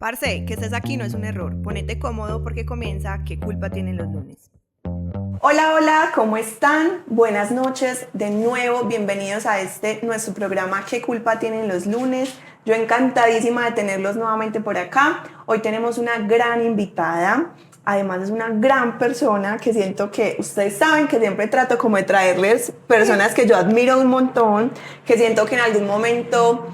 Parce, que estés aquí no es un error. Ponete cómodo porque comienza ¿Qué culpa tienen los lunes? Hola, hola, ¿cómo están? Buenas noches, de nuevo, bienvenidos a nuestro programa ¿Qué culpa tienen los lunes? Yo encantadísima de tenerlos nuevamente por acá. Hoy tenemos una gran invitada, además es una gran persona que siento que ustedes saben que siempre trato como de traerles personas que yo admiro un montón, que siento que en algún momento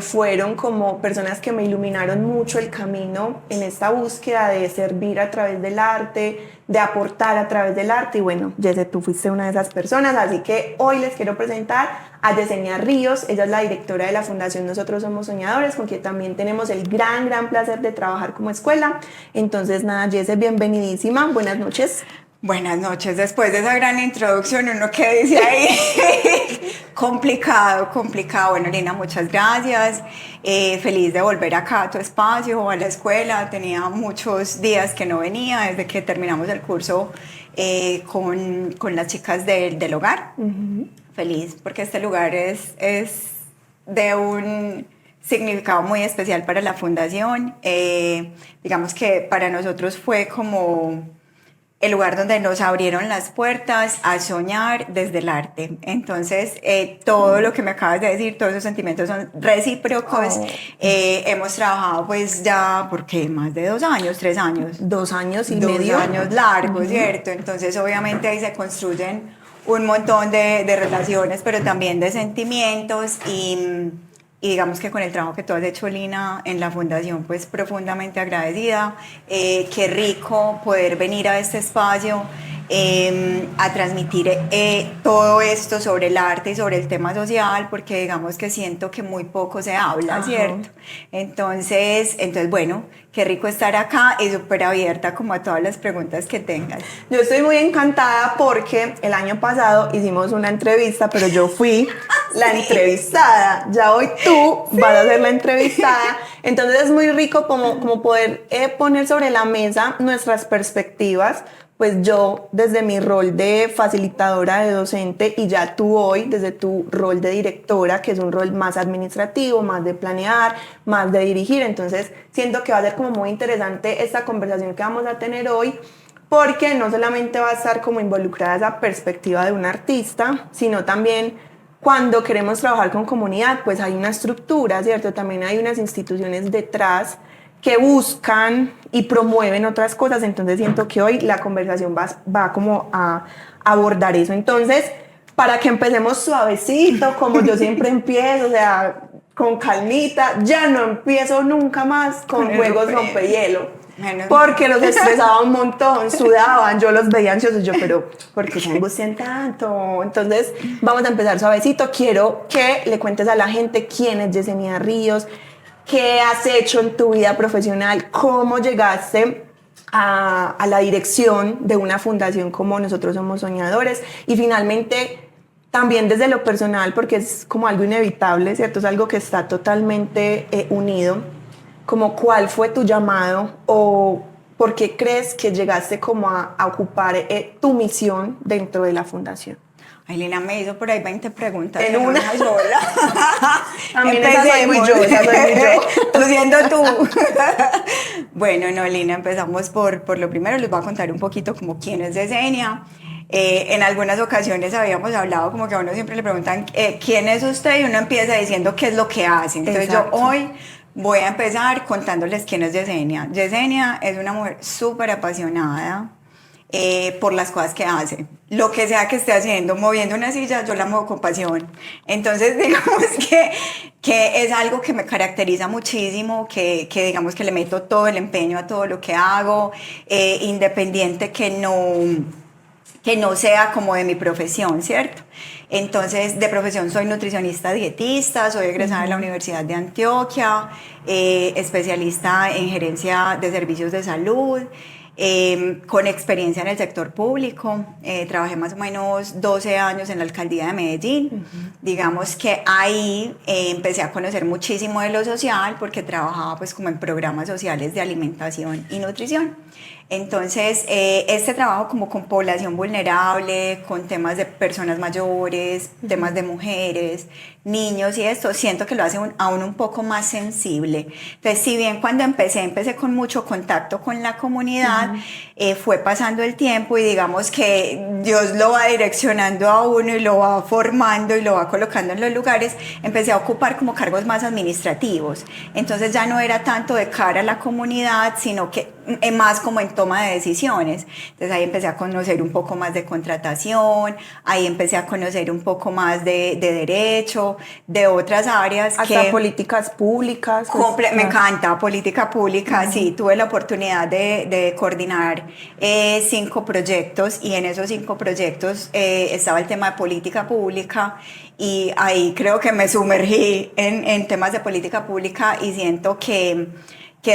fueron como personas que me iluminaron mucho el camino en esta búsqueda de servir a través del arte, de aportar a través del arte. Y bueno, Yese, tú fuiste una de esas personas, así que hoy les quiero presentar a Yesenia Ríos. Ella es la directora de la Fundación Nosotros Somos Soñadores, con quien también tenemos el gran placer de trabajar como escuela. Entonces nada, Yese, bienvenidísima, buenas noches. Buenas noches, después de esa gran introducción, uno que dice ahí, complicado. Bueno, Lina, muchas gracias, feliz de volver acá a tu espacio, a la escuela. Tenía muchos días que no venía desde que terminamos el curso con las chicas del hogar. Feliz porque este lugar es de un significado muy especial para la fundación. Digamos que para nosotros fue como el lugar donde nos abrieron las puertas a soñar desde el arte. Entonces, todo lo que me acabas de decir, todos esos sentimientos son recíprocos. Hemos trabajado pues ya, porque más de 2 años, 3 años. 2 años y 2 medio. años largos, ¿cierto? Entonces, obviamente ahí se construyen un montón de relaciones, pero también de sentimientos y digamos que con el trabajo que tú has hecho, Lina, en la fundación, pues profundamente agradecida. Qué rico poder venir a este espacio a transmitir todo esto sobre el arte y sobre el tema social, porque digamos que siento que muy poco se habla, ¿cierto? Entonces, bueno, qué rico estar acá y súper abierta como a todas las preguntas que tengas. Yo estoy muy encantada porque el año pasado hicimos una entrevista, pero yo fui la entrevistada. Ya hoy tú vas a ser la entrevistada. Entonces es muy rico como poder poner sobre la mesa nuestras perspectivas. Pues yo desde mi rol de facilitadora, de docente, y ya tú hoy desde tu rol de directora, que es un rol más administrativo, más de planear, más de dirigir. Entonces siento que va a ser como muy interesante esta conversación que vamos a tener hoy, porque no solamente va a estar como involucrada esa perspectiva de un artista, sino también cuando queremos trabajar con comunidad, pues hay una estructura, ¿cierto? También hay unas instituciones detrás que buscan y promueven otras cosas. Entonces siento que hoy la conversación va como a abordar eso. Entonces, para que empecemos suavecito, como yo siempre empiezo, o sea, con calmita, ya no empiezo nunca más con juegos rompehielo. Porque los estresaba un montón, sudaban, yo los veía ansiosos, yo, pero ¿por qué se angustian tanto? Entonces, vamos a empezar suavecito. Quiero que le cuentes a la gente quién es Yesenia Ríos, qué has hecho en tu vida profesional, cómo llegaste a la dirección de una fundación como Nosotros Somos Soñadores, y finalmente también desde lo personal, porque es como algo inevitable, ¿cierto? Es algo que está totalmente unido, como cuál fue tu llamado o por qué crees que llegaste como a ocupar tu misión dentro de la fundación. Ay, Lina me hizo por ahí 20 preguntas. En una sola. También esa soy muy yo. Tú siendo tú. Bueno, no, Lina, empezamos por lo primero. Les voy a contar un poquito como quién es Yesenia. En algunas ocasiones habíamos hablado como que a uno siempre le preguntan ¿quién es usted? Y uno empieza diciendo qué es lo que hace. Entonces Exacto. yo hoy voy a empezar contándoles quién es Yesenia. Yesenia es una mujer súper apasionada por las cosas que hace. Lo que sea que esté haciendo, moviendo una silla, yo la muevo con pasión. Entonces, digamos que es algo que me caracteriza muchísimo, que digamos que le meto todo el empeño a todo lo que hago, independiente que no sea como de mi profesión, ¿cierto? Entonces, de profesión soy nutricionista dietista, soy egresada de la Universidad de Antioquia, especialista en gerencia de servicios de salud, con experiencia en el sector público. Trabajé más o menos 12 años en la alcaldía de Medellín. Digamos que ahí empecé a conocer muchísimo de lo social, porque trabajaba pues como en programas sociales de alimentación y nutrición. Entonces, este trabajo como con población vulnerable, con temas de personas mayores, temas de mujeres, niños y esto, siento que lo hace aún un poco más sensible. Entonces, si bien cuando empecé con mucho contacto con la comunidad, fue pasando el tiempo y digamos que Dios lo va direccionando a uno y lo va formando y lo va colocando en los lugares, empecé a ocupar como cargos más administrativos. Entonces ya no era tanto de cara a la comunidad, sino que más como en toma de decisiones. Entonces ahí empecé a conocer un poco más de contratación, ahí empecé a conocer un poco más de derecho, de otras áreas. Hasta políticas públicas. Me encanta política pública, sí, tuve la oportunidad de coordinar 5 proyectos y en esos 5 proyectos estaba el tema de política pública y ahí creo que me sumergí en temas de política pública y siento que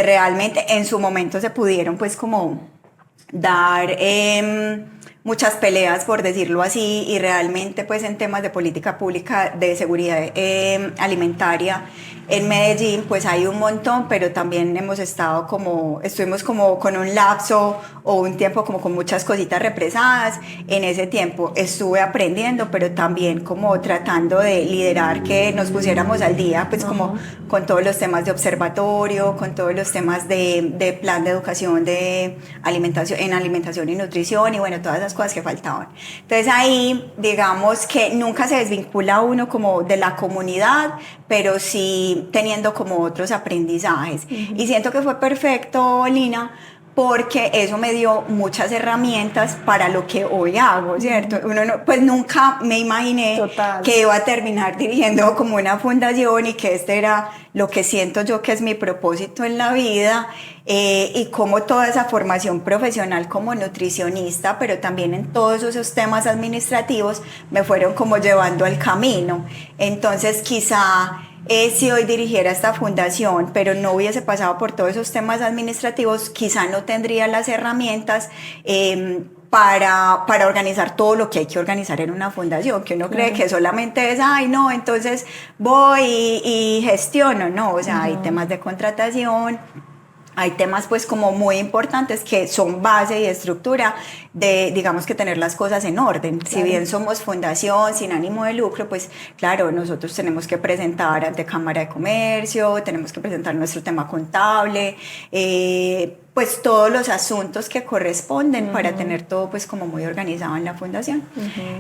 realmente en su momento se pudieron pues como dar muchas peleas, por decirlo así, y realmente pues en temas de política pública de seguridad alimentaria en Medellín pues hay un montón, pero también estuvimos como con un lapso o un tiempo como con muchas cositas represadas. En ese tiempo estuve aprendiendo, pero también como tratando de liderar que nos pusiéramos al día pues como con todos los temas de observatorio, con todos los temas de plan de educación de alimentación y nutrición y bueno, todas esas cosas que faltaban. Entonces ahí digamos que nunca se desvincula uno como de la comunidad, pero sí teniendo como otros aprendizajes. Y siento que fue perfecto, Lina, porque eso me dio muchas herramientas para lo que hoy hago, ¿cierto? Pues nunca me imaginé que iba a terminar dirigiendo como una fundación y que este era lo que siento yo que es mi propósito en la vida, y como toda esa formación profesional como nutricionista, pero también en todos esos temas administrativos me fueron como llevando al camino. Entonces quizá si hoy dirigiera esta fundación, pero no hubiese pasado por todos esos temas administrativos, quizá no tendría las herramientas para organizar todo lo que hay que organizar en una fundación, que uno cree que solamente es, ay no, entonces voy y gestiono, no, o sea, hay temas de contratación, hay temas pues como muy importantes que son base y estructura de, digamos que tener las cosas en orden. Claro. Si bien somos fundación sin ánimo de lucro, pues claro, nosotros tenemos que presentar ante Cámara de Comercio, tenemos que presentar nuestro tema contable, pues todos los asuntos que corresponden para tener todo pues como muy organizado en la fundación.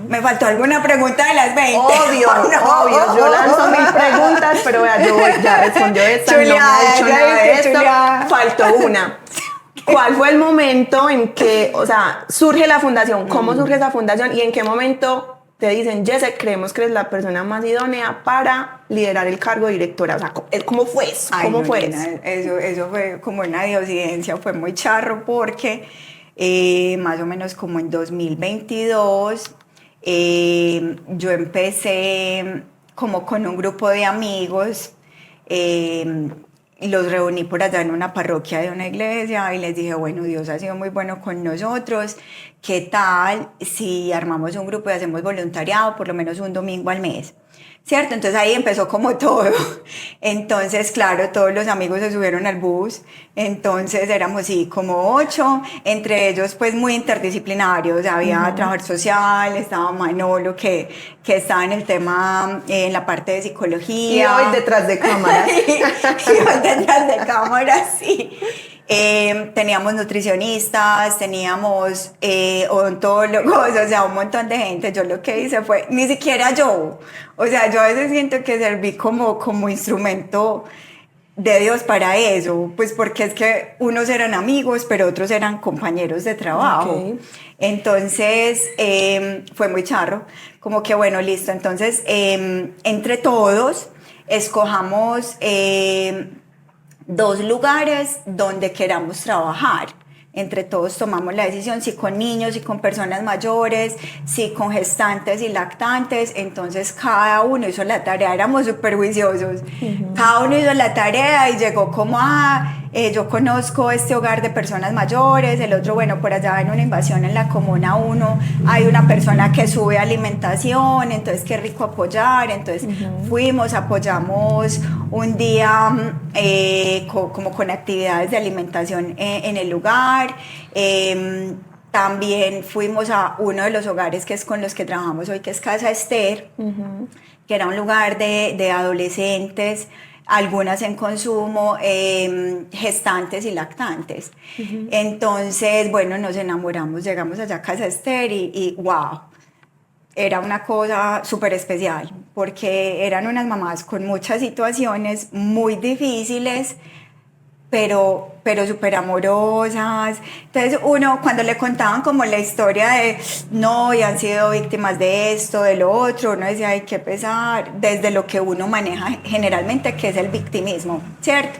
¿Me faltó alguna pregunta de las 20? Obvio, obvio, yo lanzo 1000 preguntas, pero vea, yo ya respondió esta, no me ha dicho nada de esto, faltó una. ¿Cuál fue el momento en que, o sea, surge la fundación? ¿Cómo surge esa fundación? ¿Y en qué momento te dicen, Jesse, creemos que eres la persona más idónea para liderar el cargo de directora? O sea, ¿cómo fue eso? ¿Cómo fue eso? Eso fue como una diosidencia, fue muy charro porque más o menos como en 2022 yo empecé como con un grupo de amigos, los reuní por allá en una parroquia de una iglesia y les dije, bueno, Dios ha sido muy bueno con nosotros, ¿qué tal si armamos un grupo y hacemos voluntariado por lo menos un domingo al mes? ¿Cierto? Entonces ahí empezó como todo. Entonces, claro, todos los amigos se subieron al bus, entonces éramos sí, como 8, entre ellos pues muy interdisciplinarios, había trabajo social, estaba Manolo que estaba en el tema, en la parte de psicología. Y hoy detrás de cámaras. y hoy detrás de cámaras, sí. Teníamos nutricionistas, teníamos odontólogos, o sea, un montón de gente. Yo lo que hice fue, ni siquiera yo, o sea, yo a veces siento que serví como instrumento de Dios para eso, pues porque es que unos eran amigos, pero otros eran compañeros de trabajo. Okay. Entonces, fue muy charro, como que bueno, listo, entonces, entre todos, escojamos 2 lugares donde queramos trabajar. Entre todos tomamos la decisión, si con niños, si con personas mayores, si con gestantes y lactantes. Entonces cada uno hizo la tarea, éramos súper juiciosos. Cada uno hizo la tarea y llegó como yo conozco este hogar de personas mayores, el otro, bueno, por allá en una invasión en la Comuna 1 hay una persona que sube alimentación, entonces qué rico apoyar. Entonces fuimos, apoyamos un día como con actividades de alimentación en el lugar. También fuimos a uno de los hogares que es con los que trabajamos hoy, que es Casa Esther, que era un lugar de adolescentes, algunas en consumo, gestantes y lactantes. Entonces, bueno, nos enamoramos, llegamos allá a Casa Esther y wow, era una cosa súper especial, porque eran unas mamás con muchas situaciones muy difíciles, pero súper amorosas. Entonces uno, cuando le contaban como la historia de, no, y han sido víctimas de esto, de lo otro, uno decía, ay, qué pesar, desde lo que uno maneja generalmente, que es el victimismo, ¿cierto?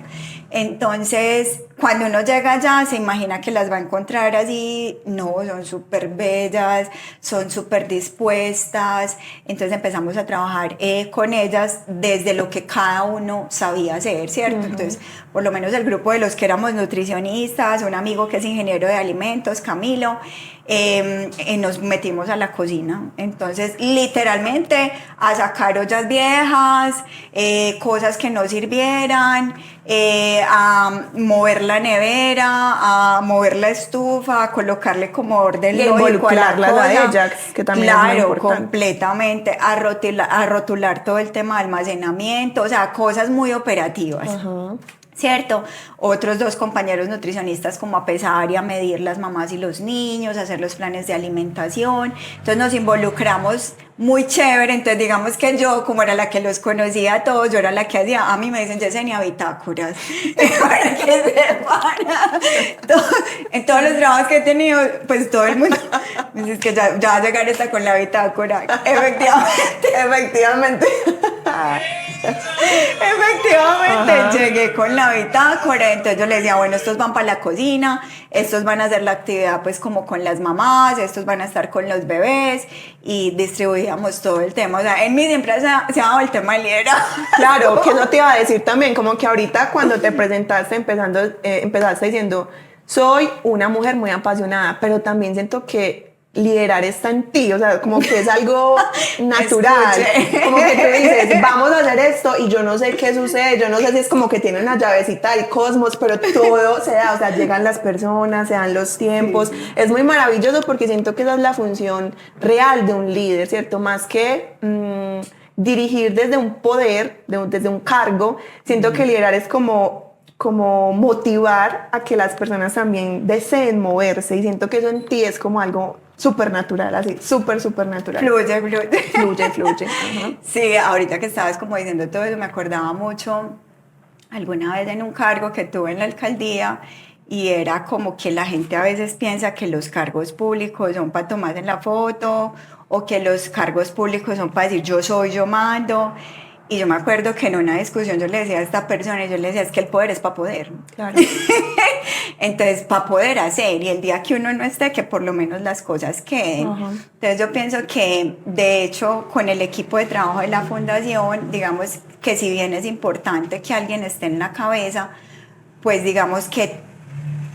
Entonces, cuando uno llega allá, se imagina que las va a encontrar así, no, son súper bellas, son súper dispuestas. Entonces empezamos a trabajar con ellas desde lo que cada uno sabía hacer, ¿cierto? Entonces, por lo menos el grupo de los que éramos nutricionistas, un amigo que es ingeniero de alimentos, Camilo, nos metimos a la cocina. Entonces, literalmente, a sacar ollas viejas, cosas que no sirvieran, a mover la nevera, a mover la estufa, a colocarle como orden lógico a la cosa. A ellas, que también claro, es muy importante. completamente, a rotular todo el tema de almacenamiento, o sea, cosas muy operativas. ¿Cierto? Otros 2 compañeros nutricionistas como a pesar y a medir las mamás y los niños, hacer los planes de alimentación. Entonces nos involucramos muy chévere. Entonces digamos que yo, como era la que los conocía a todos, yo era la que hacía, a mí me dicen Yesenia bitácoras, para que sepan. En todos los trabajos que he tenido, pues todo el mundo me dice que ya va a llegar esta con la bitácora. Efectivamente. Efectivamente, llegué con la bitácora, entonces yo les decía, bueno, estos van para la cocina, estos van a hacer la actividad pues como con las mamás, estos van a estar con los bebés, y distribuíamos todo el tema. O sea, en mí siempre se ha dado el tema del liderazgo. Claro, que eso te iba a decir también, como que ahorita cuando te presentaste empezaste diciendo, soy una mujer muy apasionada, pero también siento que liderar está en ti, o sea, como que es algo natural, como que tú dices, vamos a hacer esto y yo no sé qué sucede, yo no sé si es como que tiene una llavecita del cosmos, pero todo se da, o sea, llegan las personas, se dan los tiempos, es muy maravilloso porque siento que esa es la función real de un líder, ¿cierto? Más que dirigir desde un poder, desde un cargo, siento que liderar es como motivar a que las personas también deseen moverse, y siento que eso en ti es como algo súper natural, así, súper natural. Fluye. Ajá. Sí, ahorita que estabas como diciendo todo eso, me acordaba mucho alguna vez en un cargo que tuve en la alcaldía, y era como que la gente a veces piensa que los cargos públicos son para tomarse en la foto, o que los cargos públicos son para decir yo soy, yo mando. Y yo me acuerdo que en una discusión yo le decía a esta persona, yo le decía, es que el poder es para poder. Claro. Entonces, para poder hacer, y el día que uno no esté, que por lo menos las cosas queden. Entonces yo pienso que, de hecho, con el equipo de trabajo de la fundación, digamos que si bien es importante que alguien esté en la cabeza, pues digamos que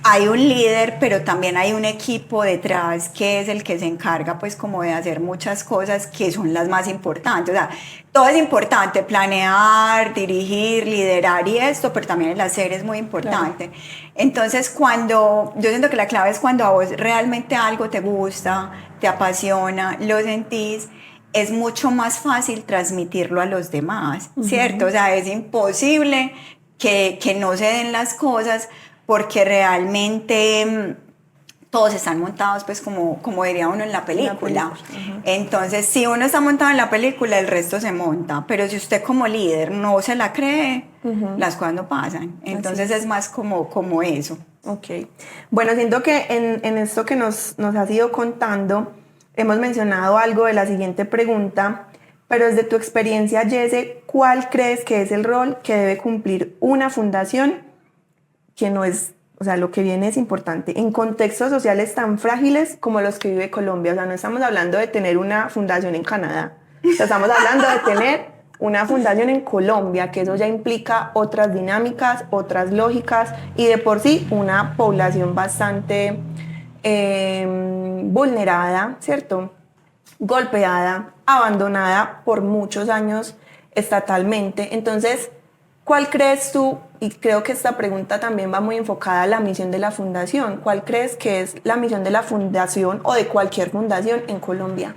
hay un líder, pero también hay un equipo detrás que es el que se encarga pues como de hacer muchas cosas que son las más importantes. O sea, todo es importante, planear, dirigir, liderar y esto, pero también el hacer es muy importante. Claro. Entonces yo siento que la clave es cuando a vos realmente algo te gusta, te apasiona, lo sentís, es mucho más fácil transmitirlo a los demás, ¿cierto? O sea, es imposible que no se den las cosas, porque realmente todos están montados pues como diría uno en la película. Entonces, si uno está montado en la película, el resto se monta, pero si usted como líder no se la cree, las cosas no pasan. Entonces es más como eso. Ok. Bueno, siento que en esto que nos has ido contando, hemos mencionado algo de la siguiente pregunta, pero desde tu experiencia, Yese, ¿cuál crees que es el rol que debe cumplir una fundación que no es, o sea, lo que viene es importante, en contextos sociales tan frágiles como los que vive Colombia? O sea, no estamos hablando de tener una fundación en Canadá, o sea, estamos hablando de tener una fundación en Colombia, que eso ya implica otras dinámicas, otras lógicas, y de por sí una población bastante vulnerada, ¿cierto? Golpeada, abandonada por muchos años estatalmente. Entonces, ¿Cuál crees tú, y creo que esta pregunta también va muy enfocada a la misión de la fundación, cuál crees que es la misión de la fundación o de cualquier fundación en Colombia?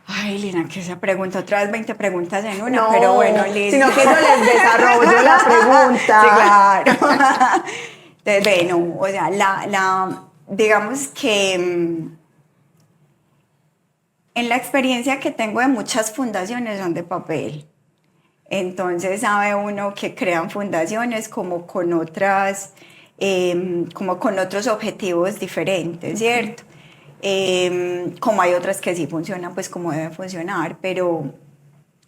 Ay, Lina, que esa pregunta, otra vez 20 preguntas en una, No, pero bueno, listo. sino que yo les desarrollo la pregunta. Sí, claro. Entonces, bueno, o sea, digamos que en la experiencia que tengo de muchas fundaciones son de papel. Entonces sabe uno que crean fundaciones como con como con otros objetivos diferentes, ¿cierto? Como hay otras que sí funcionan, pues como deben funcionar, pero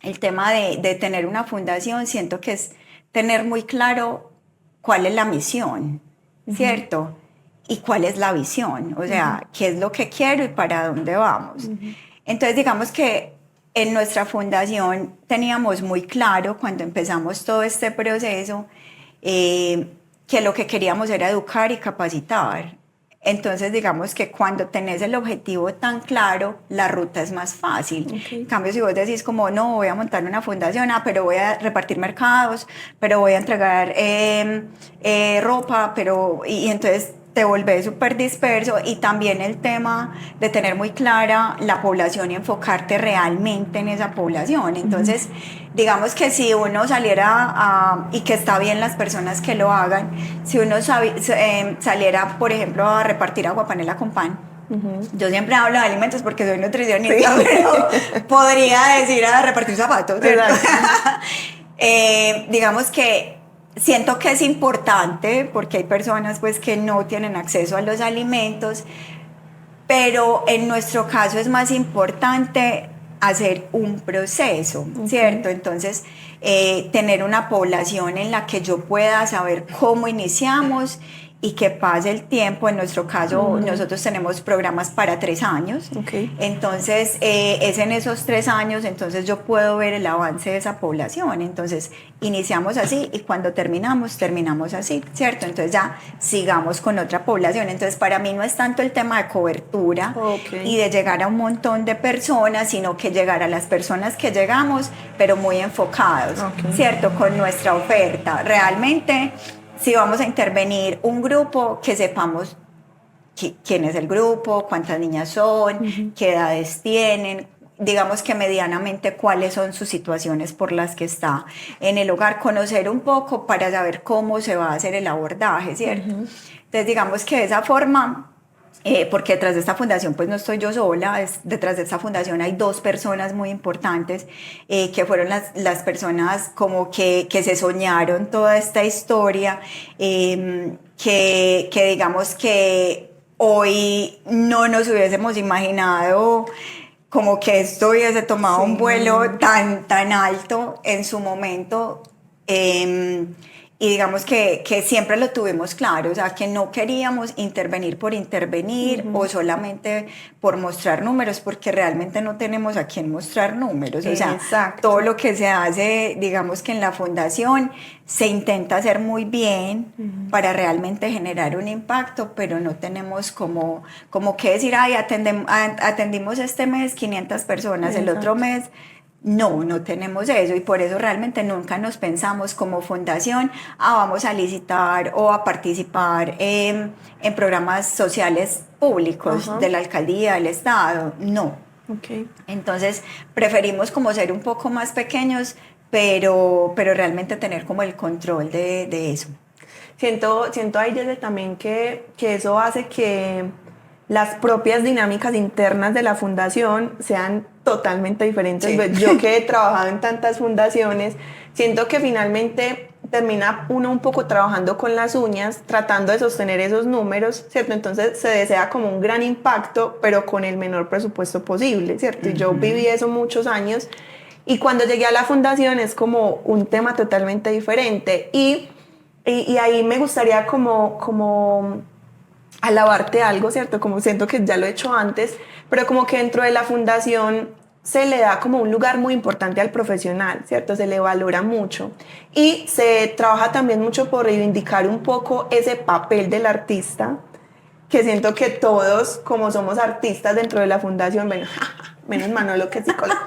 el tema de tener una fundación siento que es tener muy claro cuál es la misión, ¿cierto? Y cuál es la visión, o sea, qué es lo que quiero y para dónde vamos. Entonces digamos que en nuestra fundación teníamos muy claro cuando empezamos todo este proceso que lo que queríamos era educar y capacitar. Entonces, digamos que cuando tenés el objetivo tan claro, la ruta es más fácil. Okay. En cambio, si vos decís como, no, voy a montar una fundación, pero voy a repartir mercados, pero voy a entregar ropa, y entonces te volvés súper disperso. Y también el tema de tener muy clara la población y enfocarte realmente en esa población. Entonces, digamos que si uno saliera y que está bien las personas que lo hagan, si uno saliera, por ejemplo, a repartir agua panela con pan, yo siempre hablo de alimentos porque soy nutricionista, pero podría decir a repartir zapatos, ¿cierto? Digamos que siento que es importante porque hay personas pues que no tienen acceso a los alimentos, pero en nuestro caso es más importante hacer un proceso, ¿cierto? Entonces, tener una población en la que yo pueda saber cómo iniciamos y que pase el tiempo. En nuestro caso, nosotros tenemos programas para 3 años. Entonces, es en esos 3 años, entonces yo puedo ver el avance de esa población. Entonces, iniciamos así y cuando terminamos así, ¿cierto? Entonces ya sigamos con otra población. Entonces, para mí no es tanto el tema de cobertura y de llegar a un montón de personas, sino que llegar a las personas que llegamos, pero muy enfocados, ¿cierto? Con nuestra oferta. Realmente, si vamos a intervenir un grupo, que sepamos quién es el grupo, cuántas niñas son, qué edades tienen, digamos que medianamente cuáles son sus situaciones por las que está en el hogar, conocer un poco para saber cómo se va a hacer el abordaje, ¿cierto? Entonces digamos que de esa forma, porque detrás de esta fundación pues no estoy yo sola, detrás de esta fundación hay 2 personas muy importantes que fueron las personas como que se soñaron toda esta historia, que digamos que hoy no nos hubiésemos imaginado como que esto hubiese tomado un vuelo tan alto en su momento. Y digamos que siempre lo tuvimos claro, o sea, que no queríamos intervenir por intervenir o solamente por mostrar números, porque realmente no tenemos a quién mostrar números. O sea, todo lo que se hace, digamos que en la fundación, se intenta hacer muy bien para realmente generar un impacto, pero no tenemos como que decir, ay, atendimos este mes 500 personas, el otro mes... No tenemos eso, y por eso realmente nunca nos pensamos como fundación vamos a licitar o a participar en programas sociales públicos de la alcaldía, del estado, no. Entonces preferimos como ser un poco más pequeños, pero realmente tener como el control de eso. Siento ahí desde también que eso hace que las propias dinámicas internas de la fundación sean totalmente diferentes. Sí. Pues yo que he trabajado en tantas fundaciones, siento que finalmente termina uno un poco trabajando con las uñas, tratando de sostener esos números, ¿cierto? Entonces se desea como un gran impacto, pero con el menor presupuesto posible, ¿cierto? Y yo viví eso muchos años, y cuando llegué a la fundación es como un tema totalmente diferente, y ahí me gustaría como alabarte algo, ¿cierto? Como siento que ya lo he hecho antes, pero como que dentro de la fundación se le da como un lugar muy importante al profesional, ¿cierto? Se le valora mucho y se trabaja también mucho por reivindicar un poco ese papel del artista, que siento que todos, como somos artistas dentro de la fundación, bueno, menos Manolo que es psicólogo,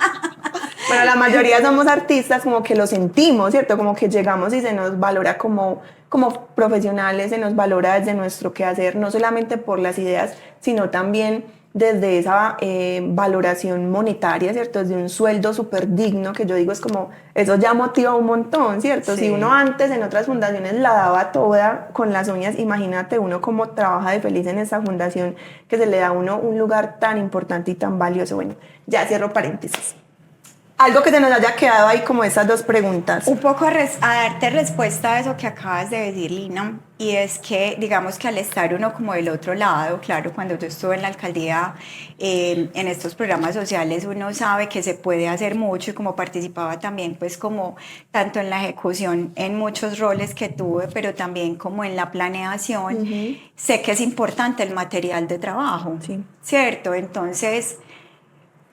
Bueno, la mayoría somos artistas, como que lo sentimos, ¿cierto? Como que llegamos y se nos valora como profesionales, se nos valora desde nuestro quehacer, no solamente por las ideas, sino también desde esa valoración monetaria, ¿cierto? Desde un sueldo súper digno, que yo digo es como, eso ya motiva un montón, ¿cierto? Sí. Si uno antes en otras fundaciones la daba toda con las uñas, imagínate uno cómo trabaja de feliz en esa fundación, que se le da a uno un lugar tan importante y tan valioso. Bueno, ya cierro paréntesis. Algo que te nos haya quedado ahí como esas dos preguntas. Un poco a darte respuesta a eso que acabas de decir, Lina, y es que digamos que al estar uno como del otro lado, claro, cuando yo estuve en la alcaldía, en estos programas sociales, uno sabe que se puede hacer mucho, y como participaba también pues como tanto en la ejecución en muchos roles que tuve, pero también como en la planeación, sé que es importante el material de trabajo, Sí. ¿cierto? Entonces,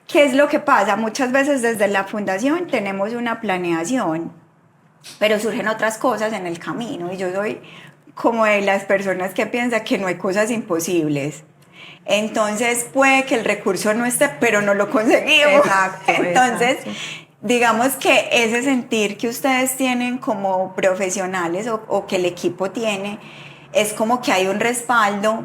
¿qué es lo que pasa? Muchas veces desde la fundación tenemos una planeación, pero surgen otras cosas en el camino, y yo soy como de las personas que piensan que no hay cosas imposibles. Entonces puede que el recurso no esté, pero no lo conseguimos. Exacto. Entonces, exacto. digamos que ese sentir que ustedes tienen como profesionales o que el equipo tiene, es como que hay un respaldo,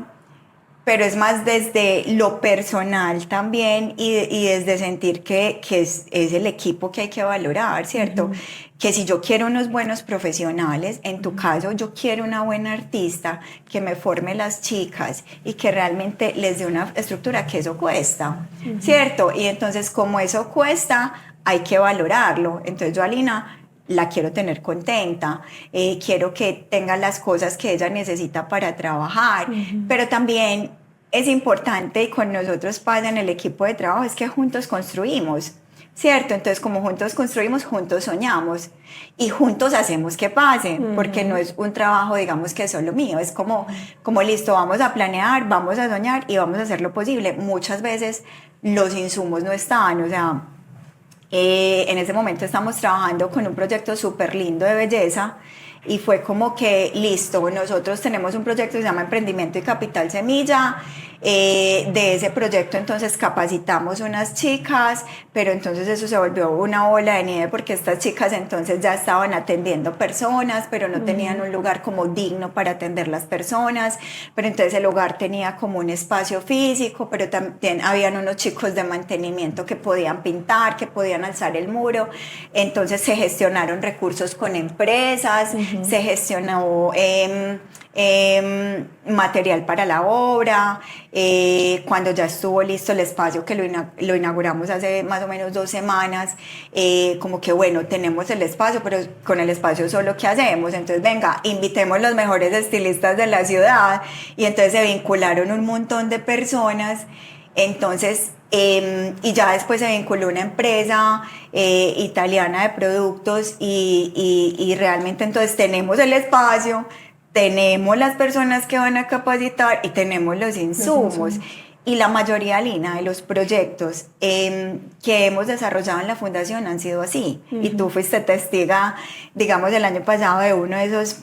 pero es más desde lo personal también y desde sentir que es el equipo que hay que valorar, ¿cierto? Que si yo quiero unos buenos profesionales, en tu caso yo quiero una buena artista que me forme las chicas y que realmente les dé una estructura, que eso cuesta, ¿cierto? Y entonces como eso cuesta, hay que valorarlo. Entonces yo, Alina, la quiero tener contenta, quiero que tenga las cosas que ella necesita para trabajar, pero también es importante, y con nosotros pasa en el equipo de trabajo, es que juntos construimos, ¿cierto? Entonces como juntos construimos, juntos soñamos y juntos hacemos que pase, porque no es un trabajo, digamos, que es solo mío, es como listo, vamos a planear, vamos a soñar y vamos a hacer lo posible. Muchas veces los insumos no están, o sea, en ese momento estamos trabajando con un proyecto súper lindo de belleza y fue como que listo, nosotros tenemos un proyecto que se llama Emprendimiento y Capital Semilla. De ese proyecto entonces capacitamos unas chicas, pero entonces eso se volvió una bola de nieve porque estas chicas entonces ya estaban atendiendo personas, pero no tenían un lugar como digno para atender las personas, pero entonces el hogar tenía como un espacio físico, pero también habían unos chicos de mantenimiento que podían pintar, que podían alzar el muro, entonces se gestionaron recursos con empresas, se gestionó material para la obra. Cuando ya estuvo listo el espacio, que lo inauguramos hace más o menos 2 semanas, como que bueno, tenemos el espacio, pero con el espacio solo ¿qué hacemos? Entonces venga, invitemos los mejores estilistas de la ciudad, y entonces se vincularon un montón de personas. Entonces, y ya después se vinculó una empresa italiana de productos y realmente entonces tenemos el espacio, tenemos las personas que van a capacitar y tenemos los insumos. Y la mayoría, Lina, de los proyectos que hemos desarrollado en la fundación han sido así. Y tú fuiste testiga, digamos, el año pasado de uno de esos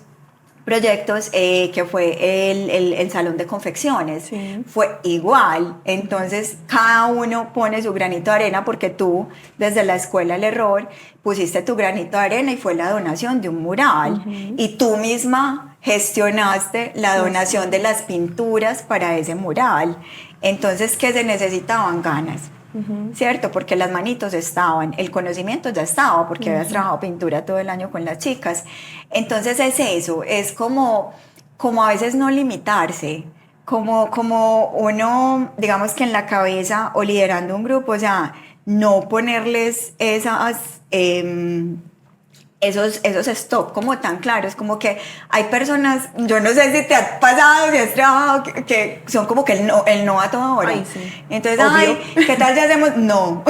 proyectos que fue el salón de confecciones. Sí. Fue igual. Entonces cada uno pone su granito de arena, porque tú desde la escuela El Error pusiste tu granito de arena y fue la donación de un mural, y tú misma gestionaste la donación de las pinturas para ese mural. Entonces, ¿qué se necesitaban? Ganas. ¿Cierto? Porque las manitos estaban, el conocimiento ya estaba, porque habías trabajado pintura todo el año con las chicas. Entonces es eso, es como a veces no limitarse, como uno, digamos que en la cabeza o liderando un grupo, o sea, no ponerles esos stop como tan claros, como que hay personas, yo no sé si te ha pasado, si has trabajado, que son como que el no a toda hora. Ay, sí. Entonces, Obvio. ay, ¿qué tal si hacemos? No.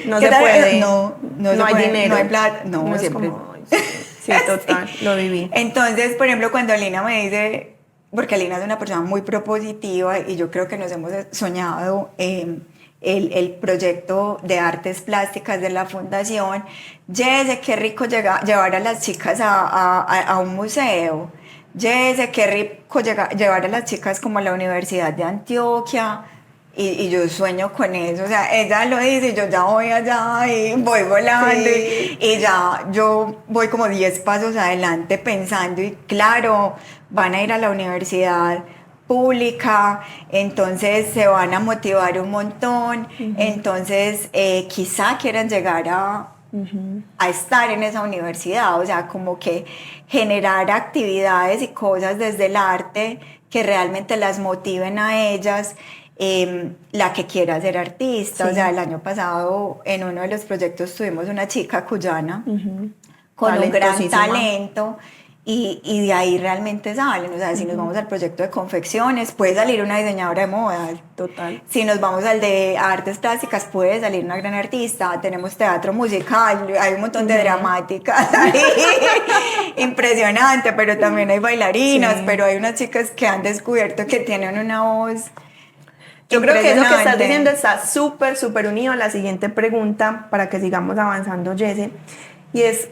No ¿Qué se tal? puede. No se hay puede, dinero. no hay plata, no es siempre. como, ay, sí, total, lo viví. Entonces, por ejemplo, cuando Lina me dice, porque Lina es una persona muy propositiva y yo creo que nos hemos soñado el proyecto de artes plásticas de la fundación. Jesse, qué rico llevar a las chicas a un museo. Jesse, qué rico llevar a las chicas como a la Universidad de Antioquia. Y yo sueño con eso, o sea, ella lo dice, yo ya voy allá y voy volando Sí. y ya yo voy como 10 pasos adelante pensando y claro, van a ir a la universidad pública, entonces se van a motivar un montón, entonces quizá quieran llegar a estar en esa universidad, o sea, como que generar actividades y cosas desde el arte que realmente las motiven a ellas, la que quiera ser artista. Sí. O sea, el año pasado en uno de los proyectos tuvimos una chica cuyana con un gran Talentosísima. talento y de ahí realmente salen. O sea, si nos vamos al proyecto de confecciones, puede salir una diseñadora de modas. Total. Si nos vamos al de artes plásticas, puede salir una gran artista. Tenemos teatro musical, hay un montón de dramáticas ahí. Impresionante, pero también hay bailarinas, Sí. pero hay unas chicas que han descubierto que tienen una voz. Yo creo que eso que estás impresionante. diciendo está súper, súper unido a la siguiente pregunta para que sigamos avanzando, Jesse. Y es,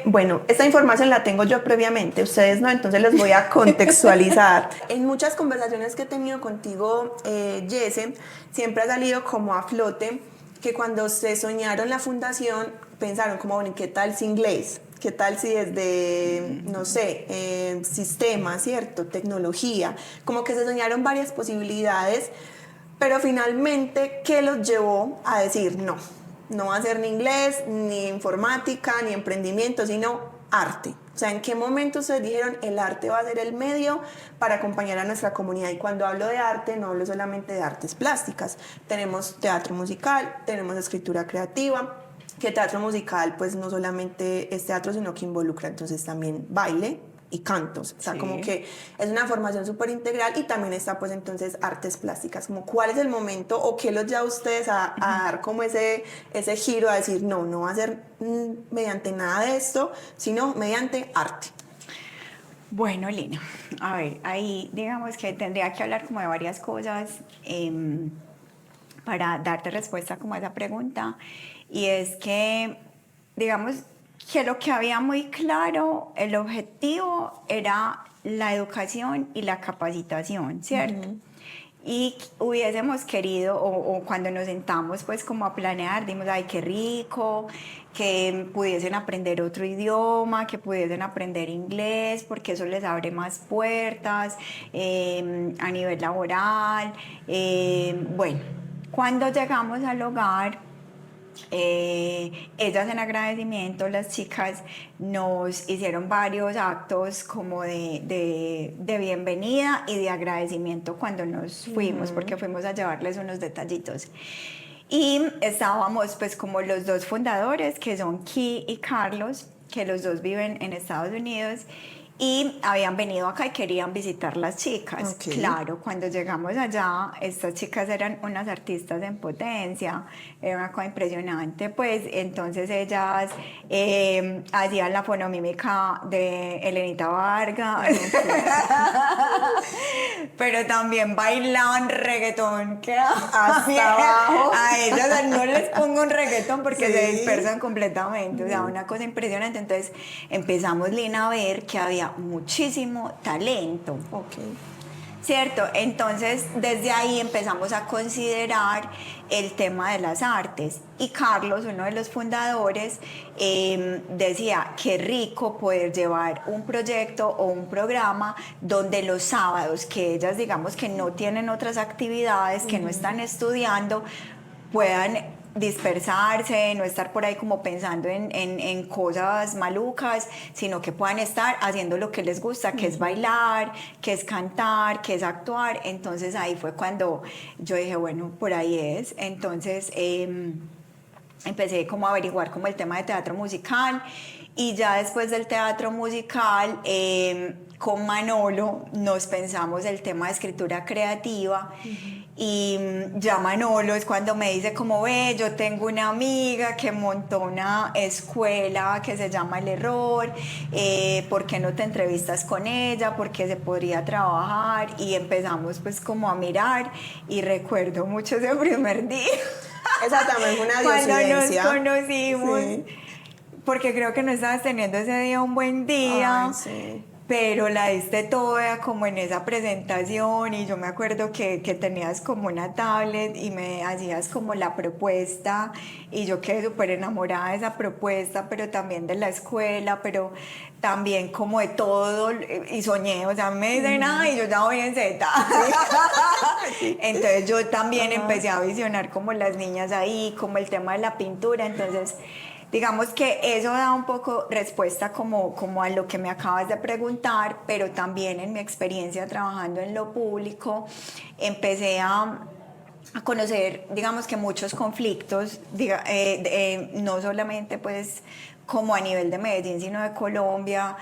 bueno, esta información la tengo yo previamente, ustedes no, entonces les voy a contextualizar. En muchas conversaciones que he tenido contigo, Jesse, siempre ha salido como a flote que cuando se soñaron la fundación, pensaron como, bueno, ¿qué tal si inglés? ¿Qué tal si desde, no sé, sistema, ¿cierto? Tecnología, como que se soñaron varias posibilidades, pero finalmente, ¿qué los llevó a decir no? No va a ser ni inglés, ni informática, ni emprendimiento, sino arte. O sea, ¿en qué momento ustedes dijeron el arte va a ser el medio para acompañar a nuestra comunidad? Y cuando hablo de arte, no hablo solamente de artes plásticas. Tenemos teatro musical, tenemos escritura creativa, que teatro musical pues no solamente es teatro, sino que involucra entonces también baile y cantos, o sea, Sí. como que es una formación súper integral y también está pues entonces artes plásticas, como cuál es el momento o qué los lleva a ustedes a dar como ese giro a decir no, no va a ser mediante nada de esto, sino mediante arte. Bueno, Lina, a ver, ahí digamos que tendría que hablar como de varias cosas para darte respuesta como a esa pregunta. Y es que, digamos, que lo que había muy claro, el objetivo era la educación y la capacitación, ¿cierto? Y hubiésemos querido, o cuando nos sentamos pues como a planear, dimos, ay, qué rico, que pudiesen aprender otro idioma, que pudiesen aprender inglés, porque eso les abre más puertas a nivel laboral. Bueno, cuando llegamos al hogar, ellas en agradecimiento, las chicas nos hicieron varios actos como de bienvenida y de agradecimiento cuando nos fuimos, porque fuimos a llevarles unos detallitos. Y estábamos pues como los dos fundadores, que son Ki y Carlos, que los dos viven en Estados Unidos, y habían venido acá y querían visitar las chicas. Okay. Claro, cuando llegamos allá, estas chicas eran unas artistas en potencia, era una cosa impresionante, pues entonces ellas hacían la fonomímica de Elenita Vargas, pero también bailaban reggaetón, que Hasta abajo. a ellas no les pongo un reggaetón porque Sí. se dispersan completamente, o sea, una cosa impresionante. Entonces empezamos, Lina, a ver que había muchísimo talento. Ok. ¿Cierto? Entonces, desde ahí empezamos a considerar el tema de las artes. Y Carlos, uno de los fundadores, decía, qué rico poder llevar un proyecto o un programa donde los sábados, que ellas digamos que no tienen otras actividades, que no están estudiando, puedan dispersarse, no estar por ahí como pensando en cosas malucas, sino que puedan estar haciendo lo que les gusta, que es bailar, que es cantar, que es actuar. Entonces ahí fue cuando yo dije, bueno, por ahí es. Entonces empecé como a averiguar como el tema de teatro musical, y ya después del teatro musical con Manolo nos pensamos el tema de escritura creativa. Y ya Manolo es cuando me dice como, ve, yo tengo una amiga que montó una escuela que se llama El Error, ¿por qué no te entrevistas con ella? Porque se podría trabajar. Y empezamos pues como a mirar, y recuerdo mucho ese primer día. Esa también fue una Cuando diosidencia. nos conocimos, Sí. porque creo que no estabas teniendo ese día un buen día. Ay, sí. pero la diste toda como en esa presentación y yo me acuerdo que tenías como una tablet y me hacías como la propuesta y yo quedé súper enamorada de esa propuesta, pero también de la escuela, pero también como de todo y soñé, o sea, me dicen, y yo ya voy en Z. Entonces yo también empecé a visionar como las niñas ahí, como el tema de la pintura, entonces digamos que eso da un poco respuesta como a lo que me acabas de preguntar, pero también en mi experiencia trabajando en lo público empecé a conocer, digamos que muchos conflictos, no solamente pues como a nivel de Medellín, sino de Colombia,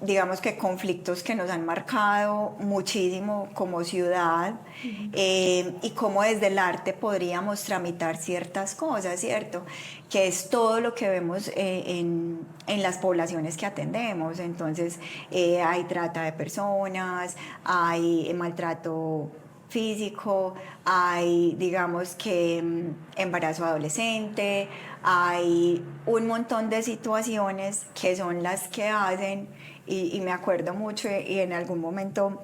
digamos que conflictos que nos han marcado muchísimo como ciudad, y cómo desde el arte podríamos tramitar ciertas cosas, ¿cierto? Que es todo lo que vemos en las poblaciones que atendemos. Entonces, hay trata de personas, hay maltrato físico, hay digamos que embarazo adolescente, hay un montón de situaciones que son las que hacen y me acuerdo mucho y en algún momento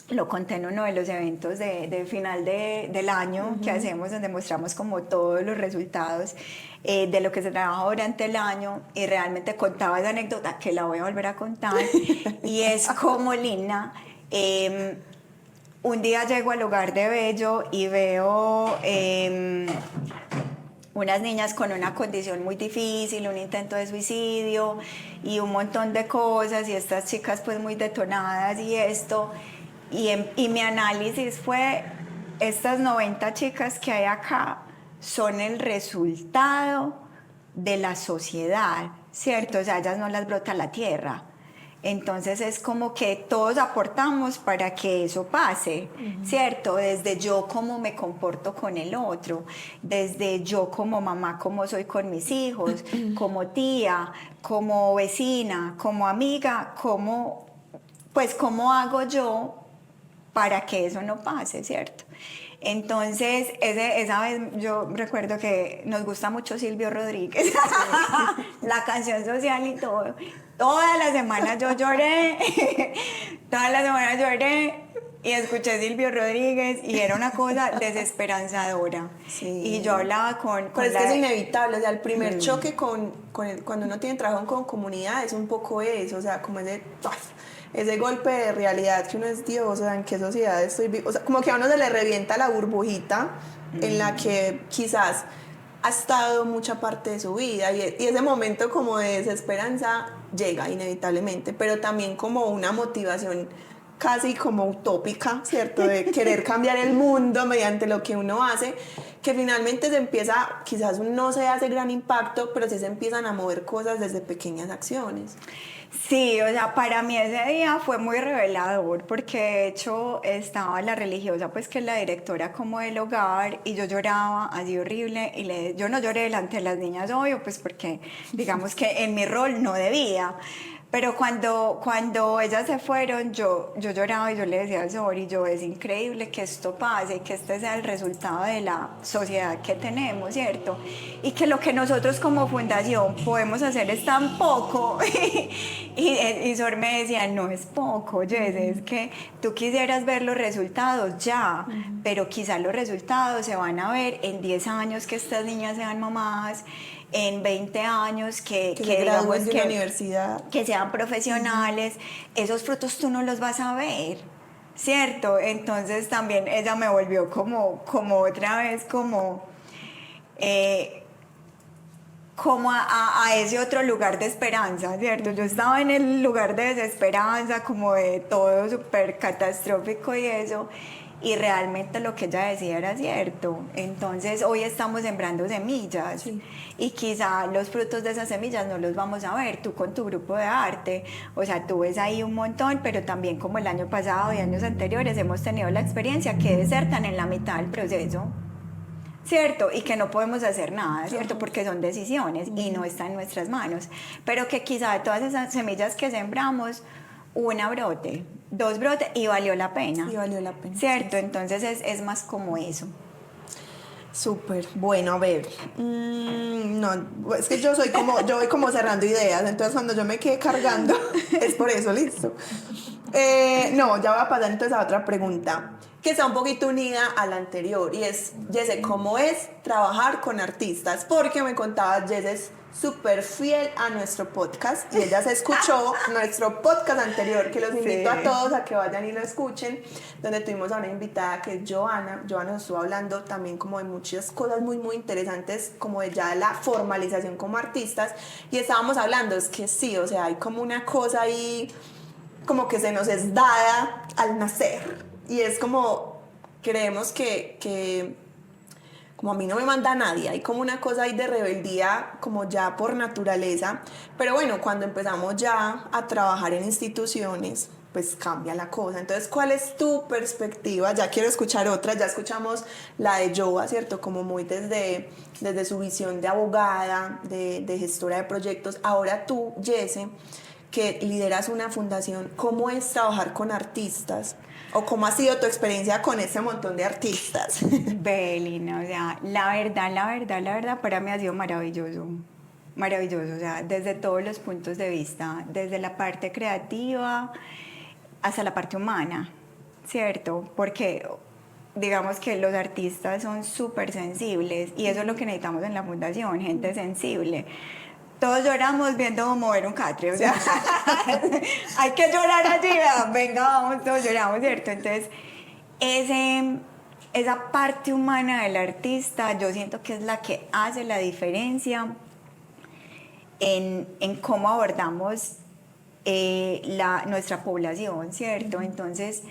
lo conté en uno de los eventos de final del año que hacemos, donde mostramos como todos los resultados de lo que se trabaja durante el año, y realmente contaba esa anécdota que la voy a volver a contar y es como Lina, un día llego al hogar de Bello y veo unas niñas con una condición muy difícil, un intento de suicidio y un montón de cosas, y estas chicas pues muy detonadas y esto, y mi análisis fue, estas 90 chicas que hay acá son el resultado de la sociedad, ¿cierto? O sea, ellas no las brota la tierra. Entonces es como que todos aportamos para que eso pase, ¿cierto? Desde yo cómo me comporto con el otro, desde yo como mamá, cómo soy con mis hijos, como tía, como vecina, como amiga, cómo hago yo para que eso no pase, ¿cierto? Entonces, esa vez yo recuerdo que nos gusta mucho Silvio Rodríguez, la canción social y todo. Toda la semana yo lloré, toda la semana lloré y escuché Silvio Rodríguez y era una cosa desesperanzadora. Sí. Y yo hablaba Pero es que es inevitable, o sea, el primer choque cuando uno tiene trabajo con comunidad es un poco eso, o sea, como ese golpe de realidad que uno es Dios, o sea, en qué sociedad estoy vivo, o sea, como que a uno se le revienta la burbujita en la que quizás ha estado mucha parte de su vida, y ese momento como de desesperanza llega inevitablemente, pero también como una motivación casi como utópica, ¿cierto? De querer cambiar el mundo mediante lo que uno hace, que finalmente se empieza, quizás no se hace gran impacto, pero sí se empiezan a mover cosas desde pequeñas acciones. Sí, o sea, para mí ese día fue muy revelador, porque de hecho estaba la religiosa, pues que es la directora como del hogar, y yo lloraba así horrible, y yo no lloré delante de las niñas, obvio, pues porque digamos que en mi rol no debía, pero cuando ellas se fueron, yo lloraba y yo le decía al Sori, es increíble que esto pase, que este sea el resultado de la sociedad que tenemos, ¿cierto? Y que lo que nosotros como fundación podemos hacer es tan poco. y Sor me decía, no es poco, Jess, es que tú quisieras ver los resultados ya, pero quizás los resultados se van a ver en 10 años que estas niñas sean mamás, en 20 años que digamos de la universidad, que sean profesionales, esos frutos tú no los vas a ver, ¿cierto? Entonces también ella me volvió como otra vez como a ese otro lugar de esperanza, ¿cierto? Yo estaba en el lugar de desesperanza, como de todo súper catastrófico y eso, y realmente lo que ella decía era cierto. Entonces hoy estamos sembrando semillas, sí, y quizá los frutos de esas semillas no los vamos a ver tú con tu grupo de arte, o sea, tú ves ahí un montón, pero también como el año pasado y años anteriores hemos tenido la experiencia que desertan en la mitad del proceso, ¿cierto? Y que no podemos hacer nada, ¿cierto? Porque son decisiones y no está en nuestras manos, pero que quizá de todas esas semillas que sembramos, una brote, 2 brote y valió la pena. Y valió la pena. ¿Cierto? Sí. Entonces es más como eso. Súper, bueno, a ver. No, es que yo voy como cerrando ideas, entonces cuando yo me quede cargando, es por eso, listo. No, ya voy a pasar entonces a otra pregunta, que está un poquito unida a la anterior, y es, Jesse, ¿cómo es trabajar con artistas? Porque me contaba, Jesse es súper fiel a nuestro podcast, y ella se escuchó nuestro podcast anterior, que los invito a todos a que vayan y lo escuchen, donde tuvimos a una invitada que es Joana. Joana nos estuvo hablando también como de muchas cosas muy, muy interesantes, como de ya la formalización como artistas, y estábamos hablando, es que sí, o sea, hay como una cosa ahí como que se nos es dada al nacer, y es como creemos que como a mí no me manda nadie, hay como una cosa ahí de rebeldía como ya por naturaleza, pero bueno, cuando empezamos ya a trabajar en instituciones, pues cambia la cosa. Entonces, ¿cuál es tu perspectiva? Ya quiero escuchar otra, ya escuchamos la de Joa, ¿cierto? Como muy desde su visión de abogada, de gestora de proyectos. Ahora tú, Jesse, que lideras una fundación, ¿cómo es trabajar con artistas? ¿O cómo ha sido tu experiencia con ese montón de artistas? Belina, o sea, la verdad, para mí ha sido maravilloso. Maravilloso, o sea, desde todos los puntos de vista, desde la parte creativa hasta la parte humana, ¿cierto? Porque digamos que los artistas son súper sensibles y eso es lo que necesitamos en la fundación, gente sensible. Todos lloramos viendo mover un catre, o sea, hay que llorar allí, venga, vamos, todos lloramos, ¿cierto? Entonces, esa parte humana del artista, yo siento que es la que hace la diferencia en cómo abordamos nuestra población, ¿cierto? Entonces,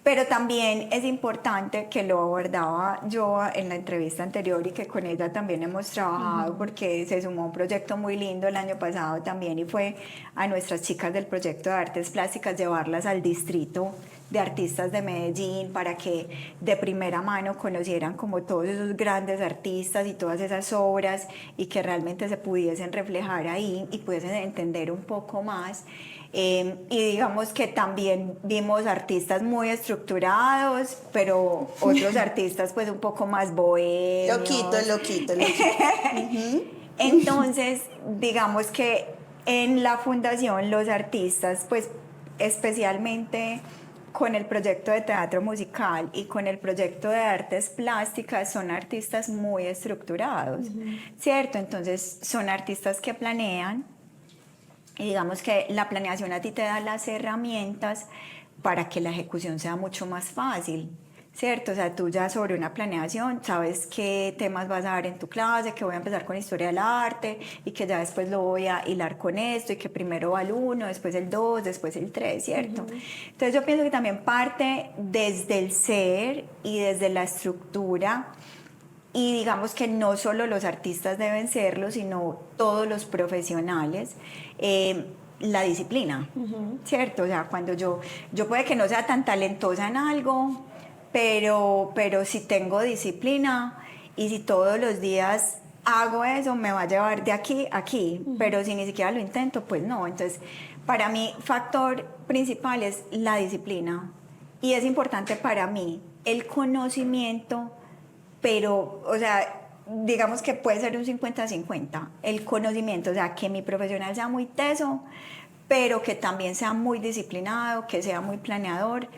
pero también es importante, que lo abordaba yo en la entrevista anterior y que con ella también hemos trabajado, porque se sumó un proyecto muy lindo el año pasado también, y fue a nuestras chicas del proyecto de artes plásticas llevarlas al distrito de artistas de Medellín para que de primera mano conocieran como todos esos grandes artistas y todas esas obras, y que realmente se pudiesen reflejar ahí y pudiesen entender un poco más. Y digamos que también vimos artistas muy estructurados, pero otros artistas pues un poco más bohemios. Loquito. Entonces, digamos que en la fundación los artistas, pues especialmente con el proyecto de teatro musical y con el proyecto de artes plásticas, son artistas muy estructurados, ¿cierto? Entonces son artistas que planean, y digamos que la planeación a ti te da las herramientas para que la ejecución sea mucho más fácil, ¿cierto? O sea, tú ya sobre una planeación sabes qué temas vas a dar en tu clase, que voy a empezar con historia del arte y que ya después lo voy a hilar con esto, y que primero va el 1, después el 2, después el 3, ¿cierto? Entonces yo pienso que también parte desde el ser y desde la estructura. Y digamos que no solo los artistas deben serlo, sino todos los profesionales, la disciplina, ¿cierto? O sea, cuando yo puede que no sea tan talentosa en algo, pero si tengo disciplina y si todos los días hago eso, me va a llevar de aquí a aquí, pero si ni siquiera lo intento, pues no. Entonces, para mí, factor principal es la disciplina, y es importante para mí el conocimiento, pero, o sea, digamos que puede ser un 50-50, el conocimiento, o sea, que mi profesional sea muy teso, pero que también sea muy disciplinado, que sea muy planeador,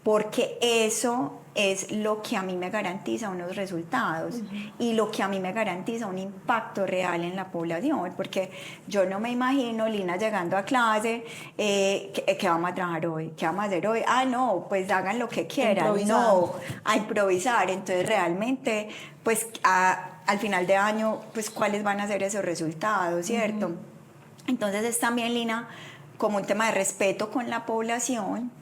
porque eso es lo que a mí me garantiza unos resultados y lo que a mí me garantiza un impacto real en la población, porque yo no me imagino Lina llegando a clase, ¿qué vamos a trabajar hoy? ¿Qué vamos a hacer hoy? Ah, no, pues hagan lo que quieran, no, a improvisar. Entonces realmente, pues al final de año, pues cuáles van a ser esos resultados, ¿cierto? Entonces es también, Lina, como un tema de respeto con la población,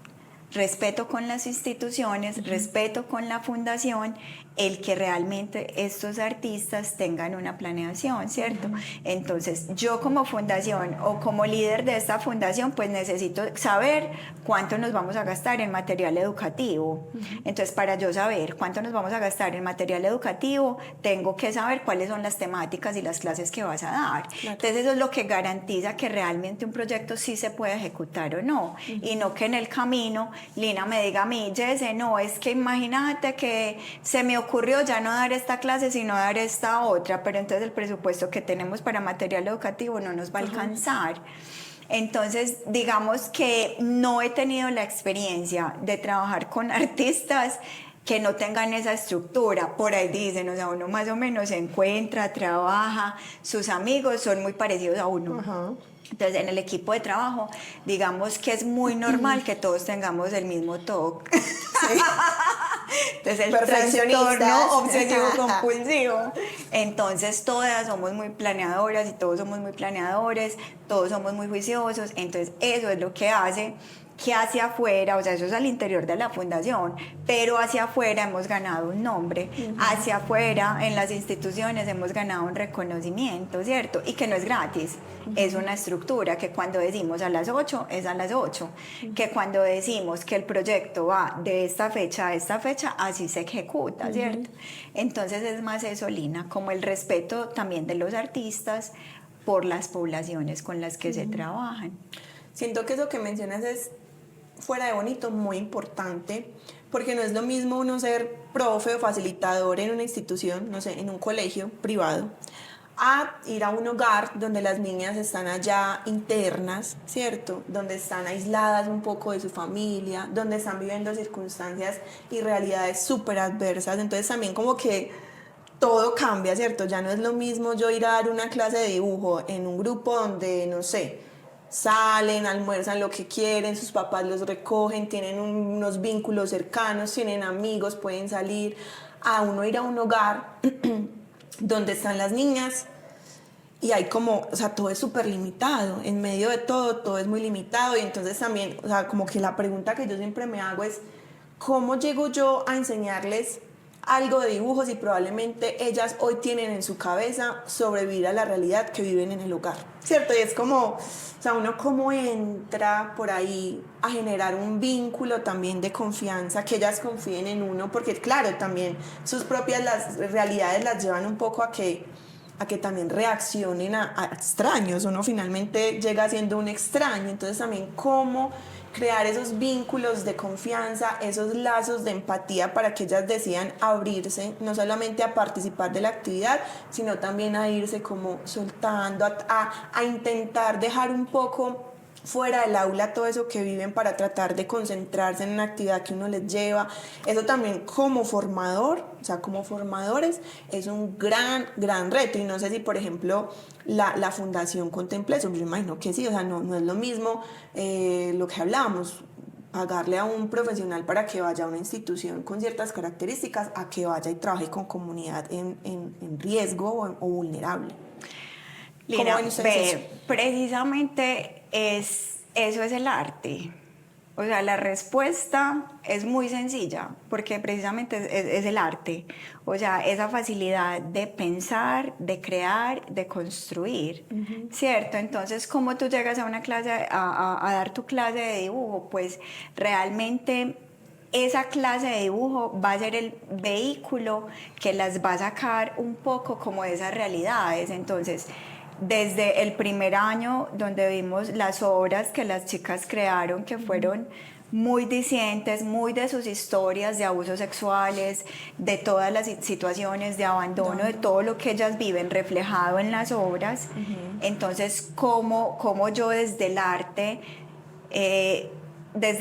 respeto con las instituciones, respeto con la fundación, el que realmente estos artistas tengan una planeación, ¿cierto? Entonces, yo como fundación o como líder de esta fundación, pues necesito saber cuánto nos vamos a gastar en material educativo. Entonces, para yo saber cuánto nos vamos a gastar en material educativo, tengo que saber cuáles son las temáticas y las clases que vas a dar. Entonces, eso es lo que garantiza que realmente un proyecto sí se puede ejecutar o no, y no que en el camino Lina me diga a mí, Jesse, no, es que imagínate que se me ocurrió ya no dar esta clase, sino dar esta otra, pero entonces el presupuesto que tenemos para material educativo no nos va a alcanzar. Entonces, digamos que no he tenido la experiencia de trabajar con artistas que no tengan esa estructura. Por ahí dicen, o sea, uno más o menos se encuentra, trabaja, sus amigos son muy parecidos a uno. Ajá. Entonces, en el equipo de trabajo, digamos que es muy normal que todos tengamos el mismo TOC. Entonces, el trastorno obsesivo compulsivo. Entonces, todas somos muy planeadoras y todos somos muy planeadores, todos somos muy juiciosos. Entonces, eso es lo que hace que hacia afuera, o sea, eso es al interior de la fundación, pero hacia afuera hemos ganado un nombre, hacia afuera en las instituciones hemos ganado un reconocimiento, ¿cierto? Y que no es gratis, es una estructura que cuando decimos a las 8 es a las 8, que cuando decimos que el proyecto va de esta fecha a esta fecha, así se ejecuta, ¿cierto? Entonces es más eso, Lina, como el respeto también de los artistas por las poblaciones con las que se trabajan. Siento que eso que mencionas es, fuera de bonito, muy importante, porque no es lo mismo uno ser profe o facilitador en una institución, no sé, en un colegio privado, a ir a un hogar donde las niñas están allá internas, ¿cierto? Donde están aisladas un poco de su familia, donde están viviendo circunstancias y realidades súper adversas. Entonces también como que todo cambia, ¿cierto? Ya no es lo mismo yo ir a dar una clase de dibujo en un grupo donde, no sé, salen, almuerzan lo que quieren, sus papás los recogen, tienen unos vínculos cercanos, tienen amigos, pueden salir, a uno ir a un hogar donde están las niñas y hay como, o sea, todo es súper limitado, en medio de todo es muy limitado y entonces también, o sea, como que la pregunta que yo siempre me hago es, ¿cómo llego yo a enseñarles algo de dibujos y probablemente ellas hoy tienen en su cabeza sobrevivir a la realidad que viven en el hogar, ¿cierto? Y es como, o sea, uno cómo entra por ahí a generar un vínculo también de confianza, que ellas confíen en uno, porque claro, también sus propias las realidades las llevan un poco a que también reaccionen a extraños, uno finalmente llega siendo un extraño, entonces también cómo crear esos vínculos de confianza, esos lazos de empatía para que ellas decidan abrirse, no solamente a participar de la actividad, sino también a irse como soltando, a intentar dejar un poco fuera del aula todo eso que viven para tratar de concentrarse en una actividad que uno les lleva. Eso también como formador, o sea, como formadores, es un gran reto. Y no sé si, por ejemplo, la fundación contempla eso. Yo imagino que sí, o sea, no es lo mismo lo que hablábamos, pagarle a un profesional para que vaya a una institución con ciertas características a que vaya y trabaje con comunidad en riesgo o vulnerable. Lina, precisamente eso es el arte. O sea, la respuesta es muy sencilla, porque precisamente es el arte. O sea, esa facilidad de pensar, de crear, de construir, ¿cierto? Entonces, ¿cómo tú llegas a una clase, a dar tu clase de dibujo? Pues realmente esa clase de dibujo va a ser el vehículo que las va a sacar un poco como de esas realidades. Entonces, desde el primer año donde vimos las obras que las chicas crearon, que fueron muy discientes, muy de sus historias de abusos sexuales, de todas las situaciones de abandono, de todo lo que ellas viven reflejado en las obras. Entonces, cómo yo desde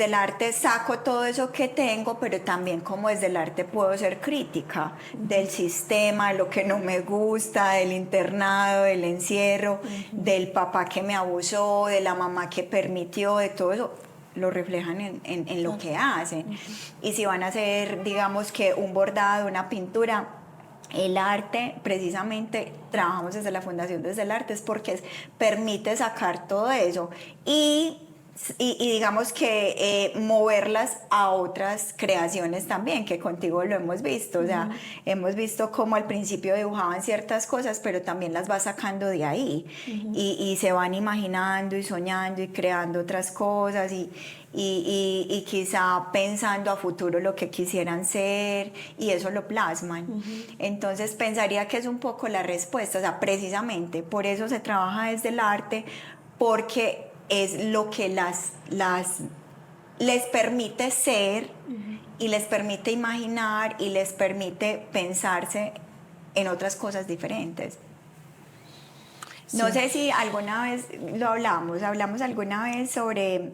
el arte saco todo eso que tengo, pero también como desde el arte puedo ser crítica del sistema, de lo que no me gusta, del internado, del encierro, del papá que me abusó, de la mamá que permitió, de todo eso, lo reflejan en lo que hacen. Y si van a hacer, digamos que un bordado, una pintura, el arte, precisamente trabajamos desde la Fundación Desde el Arte, es porque permite sacar todo eso y digamos que moverlas a otras creaciones también, que contigo lo hemos visto, o sea, hemos visto cómo al principio dibujaban ciertas cosas, pero también las va sacando de ahí, y se van imaginando y soñando y creando otras cosas y quizá pensando a futuro lo que quisieran ser, y eso lo plasman. Entonces pensaría que es un poco la respuesta, o sea, precisamente por eso se trabaja desde el arte, porque es lo que las les permite ser y les permite imaginar y les permite pensarse en otras cosas diferentes. No sé si alguna vez lo hablamos alguna vez sobre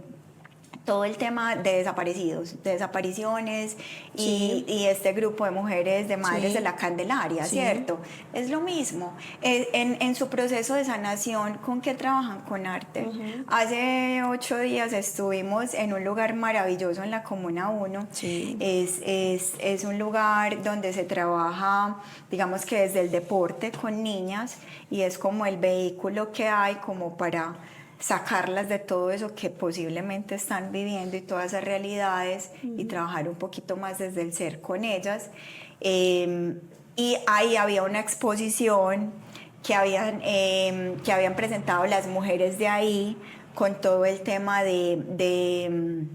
todo el tema de desaparecidos, de desapariciones y este grupo de mujeres, de madres de la Candelaria, ¿cierto? Es lo mismo. En su proceso de sanación, ¿con qué trabajan? Con arte. Hace 8 días estuvimos en un lugar maravilloso en la Comuna 1. Es un lugar donde se trabaja, digamos que desde el deporte con niñas, y es como el vehículo que hay como para sacarlas de todo eso que posiblemente están viviendo y todas esas realidades y trabajar un poquito más desde el ser con ellas. Y ahí había una exposición que habían presentado las mujeres de ahí con todo el tema de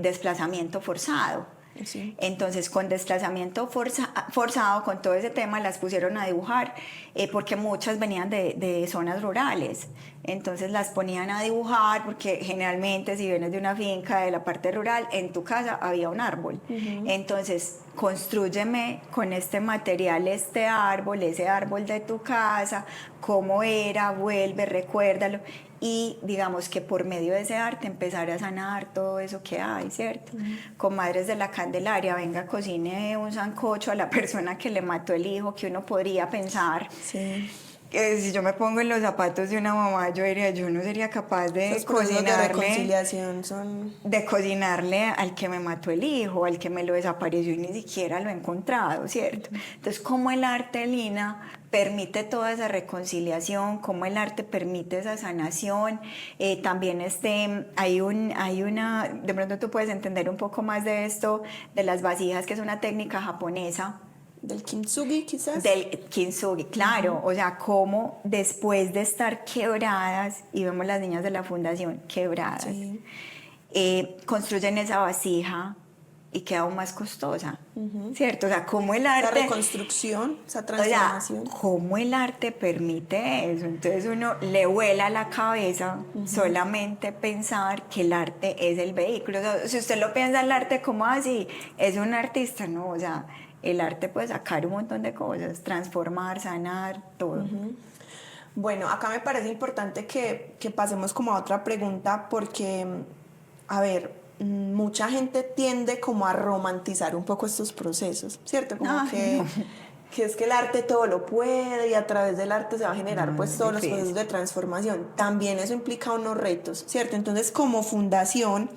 desplazamiento forzado. Sí. Entonces, con desplazamiento forzado, con todo ese tema, las pusieron a dibujar, porque muchas venían de zonas rurales. Entonces las ponían a dibujar, porque generalmente si vienes de una finca de la parte rural, en tu casa había un árbol. Entonces, constrúyeme con este material este árbol, ese árbol de tu casa, cómo era, vuelve, recuérdalo. Y digamos que por medio de ese arte empezar a sanar todo eso que hay, ¿cierto? Con Madres de la Candelaria, venga, cocine un sancocho a la persona que le mató el hijo, que uno podría pensar. Sí. Que si yo me pongo en los zapatos de una mamá, yo no sería capaz de cocinarle al que me mató el hijo, al que me lo desapareció y ni siquiera lo he encontrado, ¿cierto? Entonces, ¿cómo el arte, Lina, permite toda esa reconciliación? ¿Cómo el arte permite esa sanación? También hay una, de pronto tú puedes entender un poco más de esto, de las vasijas, que es una técnica japonesa. ¿Del kintsugi, quizás? Del kintsugi, claro. O sea, cómo después de estar quebradas, y vemos las niñas de la fundación quebradas, construyen esa vasija y queda aún más costosa, ¿cierto? O sea, cómo el arte... La reconstrucción, esa transformación. O sea, cómo el arte permite eso. Entonces uno le vuela la cabeza solamente pensar que el arte es el vehículo. O sea, si usted lo piensa el arte como así, es un artista, ¿no? O sea, el arte puede sacar un montón de cosas, transformar, sanar, todo. Bueno, acá me parece importante que pasemos como a otra pregunta porque, a ver, mucha gente tiende como a romantizar un poco estos procesos, ¿cierto? Como que es que el arte todo lo puede y a través del arte se va a generar pues todos los procesos de transformación. También eso implica unos retos, ¿cierto? Entonces, como fundación,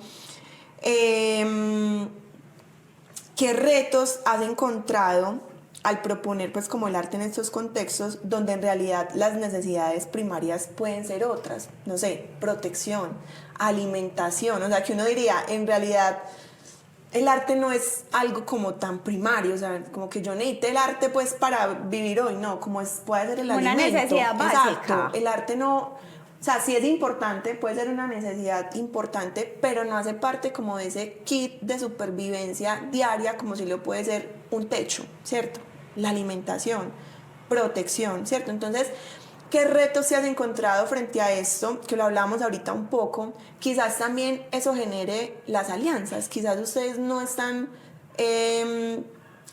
¿qué retos has encontrado al proponer pues como el arte en estos contextos donde en realidad las necesidades primarias pueden ser otras? No sé, protección, alimentación, o sea que uno diría, en realidad el arte no es algo como tan primario, o sea, como que yo necesito el arte pues para vivir hoy, no, como puede ser el alimento. Una necesidad básica. Exacto, el arte no... O sea, sí es importante, puede ser una necesidad importante, pero no hace parte como de ese kit de supervivencia diaria, como si lo puede ser un techo, ¿cierto? La alimentación, protección, ¿cierto? Entonces, ¿qué retos se has encontrado frente a esto? Que lo hablamos ahorita un poco. Quizás también eso genere las alianzas. Quizás ustedes no están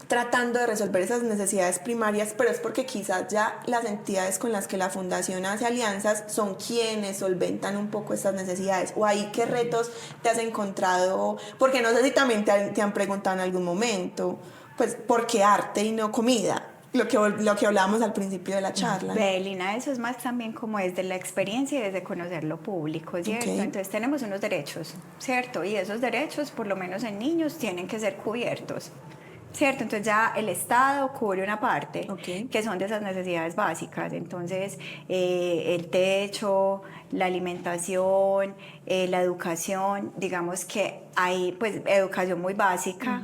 tratando de resolver esas necesidades primarias, pero es porque quizás ya las entidades con las que la fundación hace alianzas son quienes solventan un poco estas necesidades. O ahí, ¿qué retos te has encontrado? Porque no sé si también te han preguntado en algún momento, pues, ¿por qué arte y no comida? Lo que hablábamos al principio de la charla. Belina, eso es más también como desde la experiencia y desde conocer lo público, ¿cierto? Okay. Entonces tenemos unos derechos, ¿cierto? Y esos derechos, por lo menos en niños, tienen que ser cubiertos, ¿cierto? Entonces ya el Estado cubre una parte, que son de esas necesidades básicas. Entonces el techo, la alimentación, la educación, digamos que hay pues educación muy básica.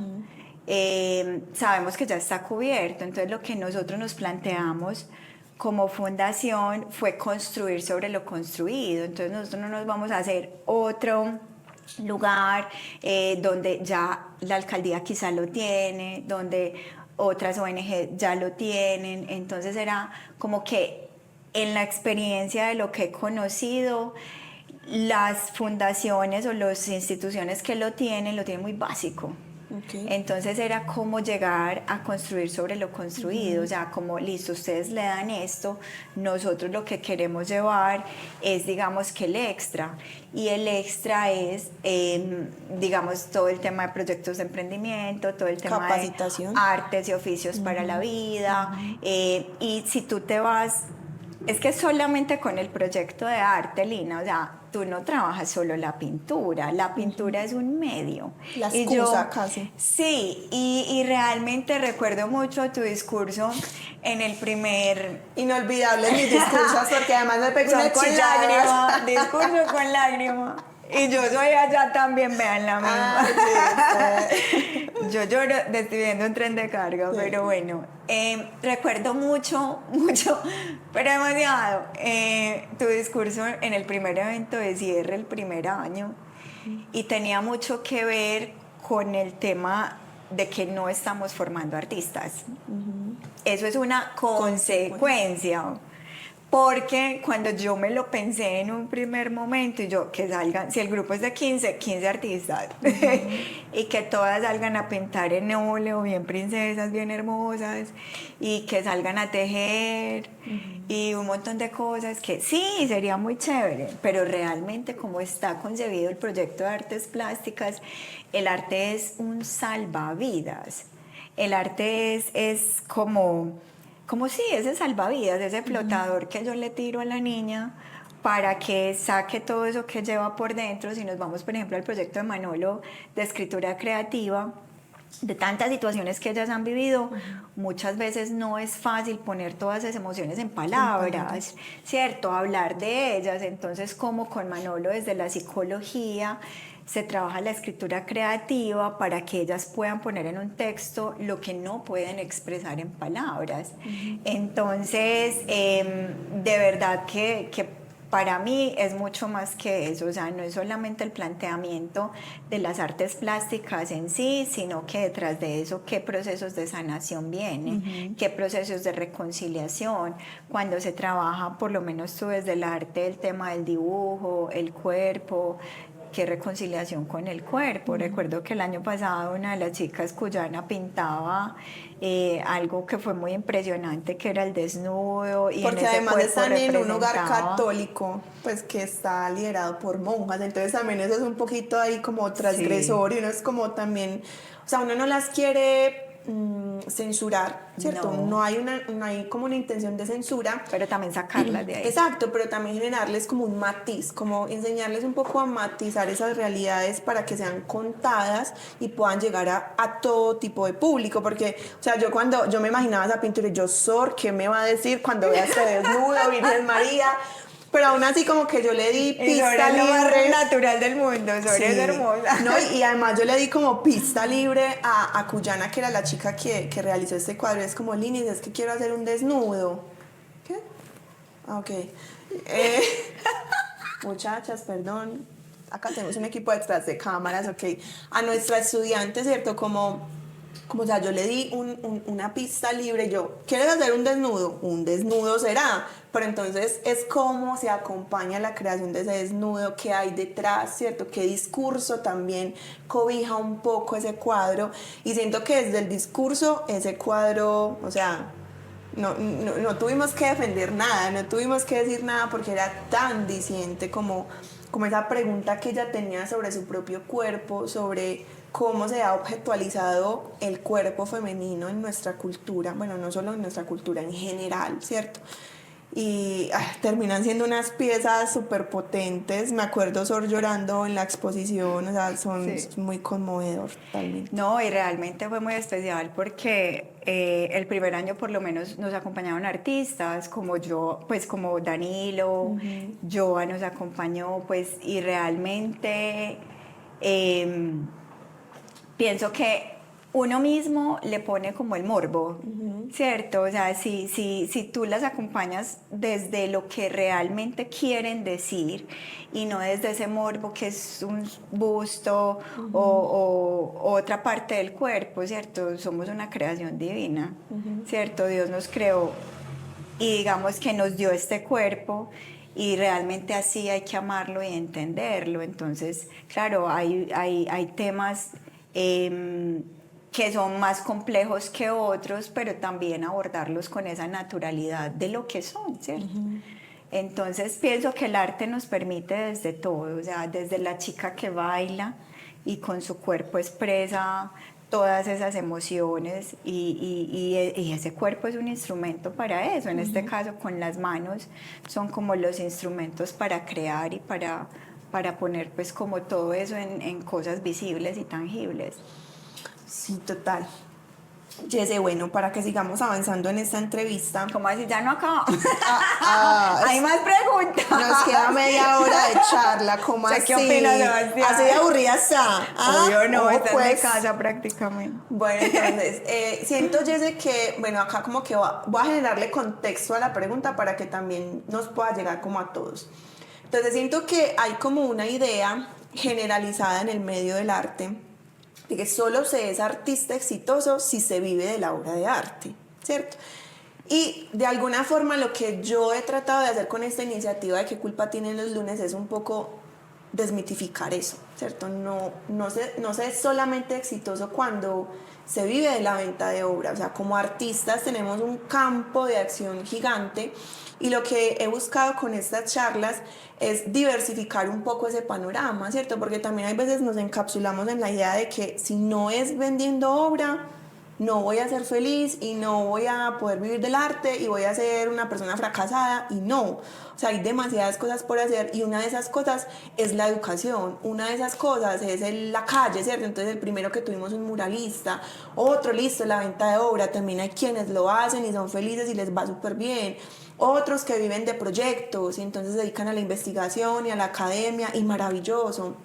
Sabemos que ya está cubierto. Entonces lo que nosotros nos planteamos como fundación fue construir sobre lo construido. Entonces nosotros no nos vamos a hacer otro lugar donde ya la alcaldía quizá lo tiene, donde otras ONG ya lo tienen. Entonces era como que en la experiencia de lo que he conocido, las fundaciones o las instituciones que lo tienen muy básico. Okay. Entonces era como llegar a construir sobre lo construido, o sea, como listo, ustedes le dan esto, nosotros lo que queremos llevar es, digamos, que el extra, y el extra es, digamos, todo el tema de proyectos de emprendimiento, todo el tema capacitación, de artes y oficios para la vida, y si tú te vas... Es que solamente con el proyecto de arte, Lina, o sea, tú no trabajas solo la pintura es un medio. La excusa casi. Sí, y realmente recuerdo mucho tu discurso en el primer... Inolvidables mis discursos, porque además me pegó una con chillada. lágrima, discurso con lágrima. Y yo soy allá también, vean la misma. Sí. Yo lloro despidiendo un tren de carga, sí. Pero bueno, recuerdo mucho, pero demasiado, tu discurso en el primer evento de cierre, el primer año, y tenía mucho que ver con el tema de que no estamos formando artistas. Eso es una consecuencia. Porque cuando yo me lo pensé en un primer momento, y yo, que salgan, si el grupo es de 15 artistas, y que todas salgan a pintar en óleo, bien princesas, bien hermosas, y que salgan a tejer, y un montón de cosas que sí, sería muy chévere, pero realmente como está concebido el proyecto de artes plásticas, el arte es un salvavidas. El arte es como sí, ese salvavidas, ese flotador que yo le tiro a la niña para que saque todo eso que lleva por dentro. Si nos vamos, por ejemplo, al proyecto de Manolo de escritura creativa, de tantas situaciones que ellas han vivido, muchas veces no es fácil poner todas esas emociones en palabras, ¿cierto? Hablar de ellas. Entonces, como con Manolo desde la psicología se trabaja la escritura creativa para que ellas puedan poner en un texto lo que no pueden expresar en palabras. Entonces, de verdad que para mí es mucho más que eso, o sea, no es solamente el planteamiento de las artes plásticas en sí, sino que detrás de eso, qué procesos de sanación vienen, qué procesos de reconciliación, cuando se trabaja, por lo menos tú desde el arte, el tema del dibujo, el cuerpo, qué reconciliación con el cuerpo. Recuerdo que el año pasado una de las chicas cuyana pintaba algo que fue muy impresionante, que era el desnudo, y porque en ese además están en un hogar representaba... católico, pues que está liderado por monjas, entonces también eso es un poquito ahí como transgresor, sí. Y uno es como también, o sea, uno no las quiere censurar, ¿cierto? No hay como una intención de censura, pero también sacarlas de ahí. Exacto, pero también generarles como un matiz, como enseñarles un poco a matizar esas realidades para que sean contadas y puedan llegar a todo tipo de público, porque, o sea, yo cuando yo me imaginaba esa pintura, yo, Sor, ¿qué me va a decir cuando vea este desnudo, Virgen María? Pero aún así como que yo le di pista libre. Lo más natural del mundo, Sor, sí. Es hermosa. No, y además yo le di como pista libre a Cuyana, que era la chica que realizó este cuadro. Es como, Linis, es que quiero hacer un desnudo. ¿Qué? Ah, ok. Muchachas, perdón. Acá tenemos un equipo detrás de cámaras, ok. A nuestra estudiante, ¿cierto? Como o sea, yo le di una pista libre, yo, ¿quieres hacer un desnudo? Un desnudo será, pero entonces es cómo se acompaña la creación de ese desnudo, qué hay detrás, ¿cierto? Qué discurso también cobija un poco ese cuadro, y siento que desde el discurso ese cuadro, o sea, no tuvimos que defender nada, no tuvimos que decir nada porque era tan diciente como esa pregunta que ella tenía sobre su propio cuerpo, sobre cómo se ha objetualizado el cuerpo femenino en nuestra cultura, bueno, no solo en nuestra cultura, en general, ¿cierto? Y terminan siendo unas piezas súper potentes. Me acuerdo Sor llorando en la exposición, o sea, son muy conmovedor totalmente. No, y realmente fue muy especial porque el primer año por lo menos nos acompañaron artistas como yo, pues como Danilo, Joa nos acompañó, pues, y realmente pienso que uno mismo le pone como el morbo, ¿cierto? O sea, si tú las acompañas desde lo que realmente quieren decir y no desde ese morbo que es un busto o otra parte del cuerpo, ¿cierto? Somos una creación divina, ¿cierto? Dios nos creó y digamos que nos dio este cuerpo y realmente así hay que amarlo y entenderlo. Entonces, claro, hay temas que son más complejos que otros, pero también abordarlos con esa naturalidad de lo que son, ¿cierto? Entonces pienso que el arte nos permite desde todo, o sea, desde la chica que baila y con su cuerpo expresa todas esas emociones y ese cuerpo es un instrumento para eso. En este caso, con las manos son como los instrumentos para crear y para poner pues como todo eso en cosas visibles y tangibles. Sí, total. Jesse, bueno, para que sigamos avanzando en esta entrevista. ¿Cómo así? Ya no acabamos. Hay más preguntas. Nos queda media hora de charla, ¿cómo así? ¿Qué opinas, Sebastián? Así de aburrida está. Obvio no, esta pues. es mi casa prácticamente. Bueno, entonces, siento, Jesse, que, bueno, acá como que voy a generarle contexto a la pregunta para que también nos pueda llegar como a todos. Entonces, siento que hay como una idea generalizada en el medio del arte de que solo se es artista exitoso si se vive de la obra de arte, ¿cierto? Y de alguna forma lo que yo he tratado de hacer con esta iniciativa de ¿Qué culpa tienen los lunes? Es un poco desmitificar eso, ¿cierto? No se es solamente exitoso cuando se vive de la venta de obra, o sea, como artistas tenemos un campo de acción gigante y lo que he buscado con estas charlas es diversificar un poco ese panorama, ¿cierto? Porque también hay veces nos encapsulamos en la idea de que si no es vendiendo obra, no voy a ser feliz y no voy a poder vivir del arte y voy a ser una persona fracasada, y no, o sea, hay demasiadas cosas por hacer y una de esas cosas es la educación, una de esas cosas es la calle, ¿cierto? Entonces el primero que tuvimos un muralista, otro listo, la venta de obra, también hay quienes lo hacen y son felices y les va súper bien, otros que viven de proyectos y entonces se dedican a la investigación y a la academia y maravilloso.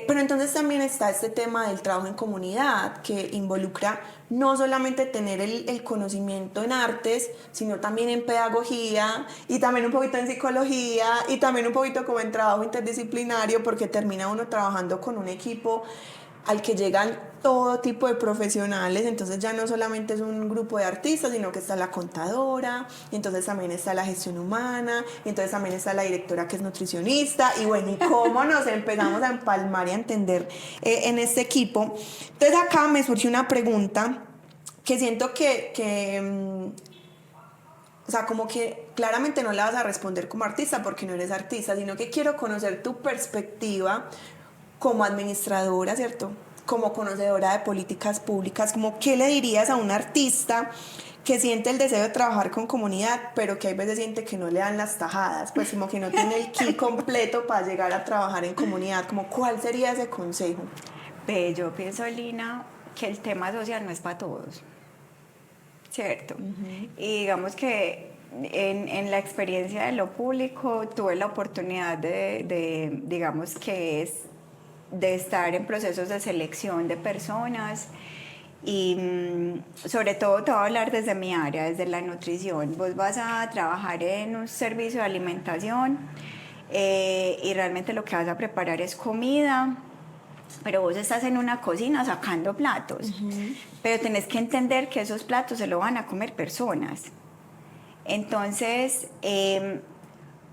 Pero entonces también está este tema del trabajo en comunidad que involucra no solamente tener el conocimiento en artes, sino también en pedagogía y también un poquito en psicología y también un poquito como en trabajo interdisciplinario, porque termina uno trabajando con un equipo al que llegan todo tipo de profesionales, entonces ya no solamente es un grupo de artistas, sino que está la contadora, y entonces también está la gestión humana, y entonces también está la directora que es nutricionista, y bueno, y cómo nos empezamos a empalmar y a entender en este equipo. Entonces acá me surgió una pregunta que siento o sea, como que claramente no la vas a responder como artista porque no eres artista, sino que quiero conocer tu perspectiva como administradora, ¿cierto? Como conocedora de políticas públicas, como ¿qué le dirías a un artista que siente el deseo de trabajar con comunidad, pero que hay veces siente que no le dan las tajadas, pues como que no tiene el kit completo para llegar a trabajar en comunidad? Como, ¿cuál sería ese consejo? Yo pienso, Lina, que el tema social no es para todos, ¿cierto? Y digamos que en la experiencia de lo público tuve la oportunidad digamos que es de estar en procesos de selección de personas y sobre todo te voy a hablar desde mi área, desde la nutrición. Vos vas a trabajar en un servicio de alimentación y realmente lo que vas a preparar es comida, pero vos estás en una cocina sacando platos, pero tenés que entender que esos platos se lo van a comer personas. Entonces,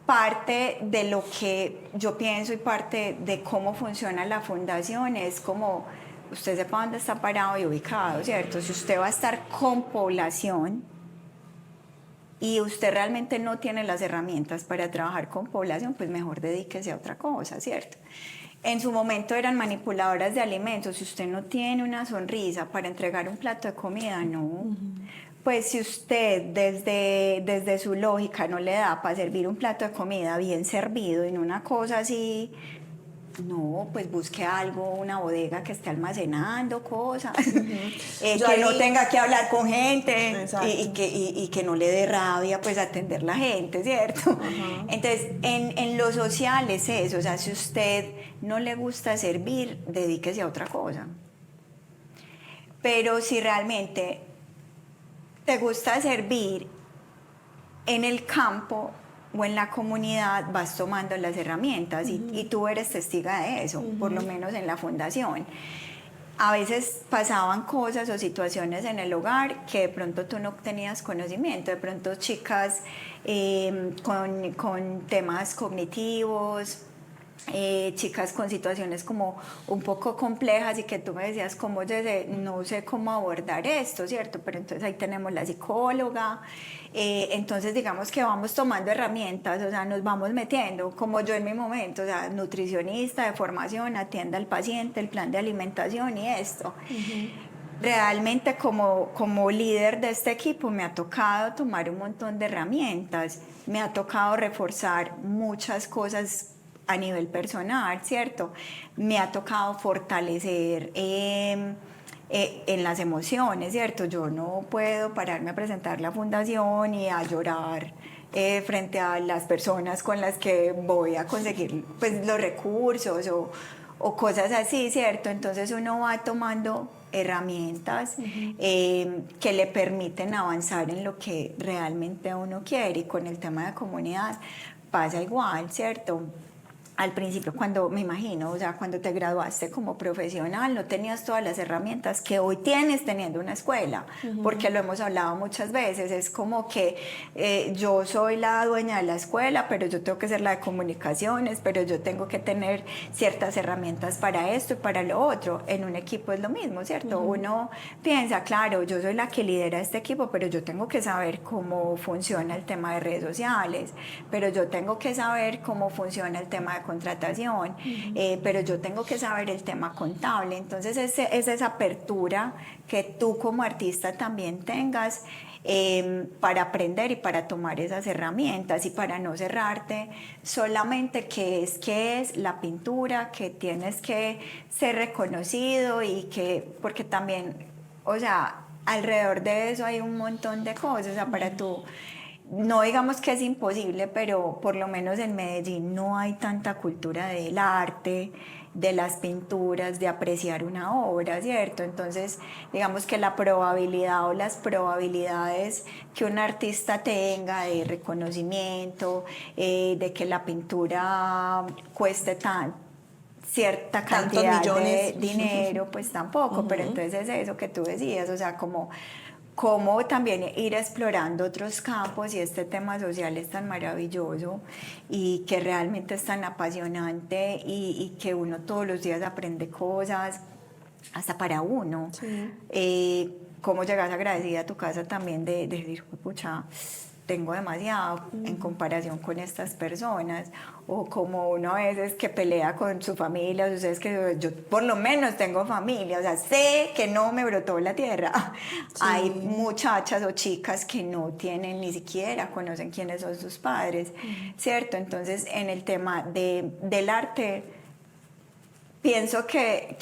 parte de lo que yo pienso y parte de cómo funciona la fundación es como usted sepa dónde está parado y ubicado, ¿cierto? Si usted va a estar con población y usted realmente no tiene las herramientas para trabajar con población, pues mejor dedíquese a otra cosa, ¿cierto? En su momento eran manipuladoras de alimentos. Si usted no tiene una sonrisa para entregar un plato de comida, no. Pues si usted desde su lógica no le da para servir un plato de comida bien servido en una cosa así, no, pues busque algo, una bodega que esté almacenando cosas, que no tenga que hablar con gente y que no le dé rabia pues atender la gente, ¿cierto? Entonces, en lo social es eso, o sea, si usted no le gusta servir, dedíquese a otra cosa. Pero si realmente te gusta servir en el campo o en la comunidad, vas tomando las herramientas y tú eres testiga de eso, por lo menos en la fundación. a veces pasaban cosas o situaciones en el hogar que de pronto tú no tenías conocimiento, de pronto chicas con temas cognitivos, chicas con situaciones como un poco complejas y que tú me decías como no sé cómo abordar esto, ¿cierto? Pero entonces ahí tenemos la psicóloga, entonces digamos que vamos tomando herramientas, o sea, nos vamos metiendo, como yo en mi momento, o sea, nutricionista de formación, atienda al paciente, el plan de alimentación y esto. Realmente como líder de este equipo me ha tocado tomar un montón de herramientas, me ha tocado reforzar muchas cosas a nivel personal, ¿cierto? Me ha tocado fortalecer en las emociones, ¿cierto? Yo no puedo pararme a presentar la fundación y a llorar frente a las personas con las que voy a conseguir pues, los recursos o cosas así, ¿cierto? Entonces uno va tomando herramientas que le permiten avanzar en lo que realmente uno quiere, y con el tema de comunidad pasa igual, ¿cierto? Al principio, cuando me imagino, o sea, cuando te graduaste como profesional, no tenías todas las herramientas que hoy tienes teniendo una escuela, porque lo hemos hablado muchas veces, es como que yo soy la dueña de la escuela, pero yo tengo que ser la de comunicaciones, pero yo tengo que tener ciertas herramientas para esto y para lo otro. En un equipo es lo mismo, ¿cierto? Uno piensa, claro, yo soy la que lidera este equipo, pero yo tengo que saber cómo funciona el tema de redes sociales, pero yo tengo que saber cómo funciona el tema de contratación, pero yo tengo que saber el tema contable. Entonces es esa apertura que tú como artista también tengas para aprender y para tomar esas herramientas y para no cerrarte solamente que es la pintura, que tienes que ser reconocido y que, porque también, o sea, alrededor de eso hay un montón de cosas, o sea, para tú. No digamos que es imposible, pero por lo menos en Medellín no hay tanta cultura del arte, de las pinturas, de apreciar una obra, ¿cierto? Entonces, digamos que la probabilidad o las probabilidades que un artista tenga de reconocimiento, de que la pintura cueste cierta cantidad de dinero, pues tampoco, pero entonces es eso que tú decías, o sea, como también ir explorando otros campos, y este tema social es tan maravilloso y que realmente es tan apasionante y que uno todos los días aprende cosas, hasta para uno. Sí. Cómo llegas agradecida a tu casa también de decir, pucha, tengo demasiado en comparación con estas personas, o como uno a veces que pelea con su familia, o sea, es que yo por lo menos tengo familia, o sea, sé que no me brotó la tierra. Sí. Hay muchachas o chicas que no tienen ni siquiera, conocen quiénes son sus padres, ¿cierto? Entonces, en el tema del arte, pienso que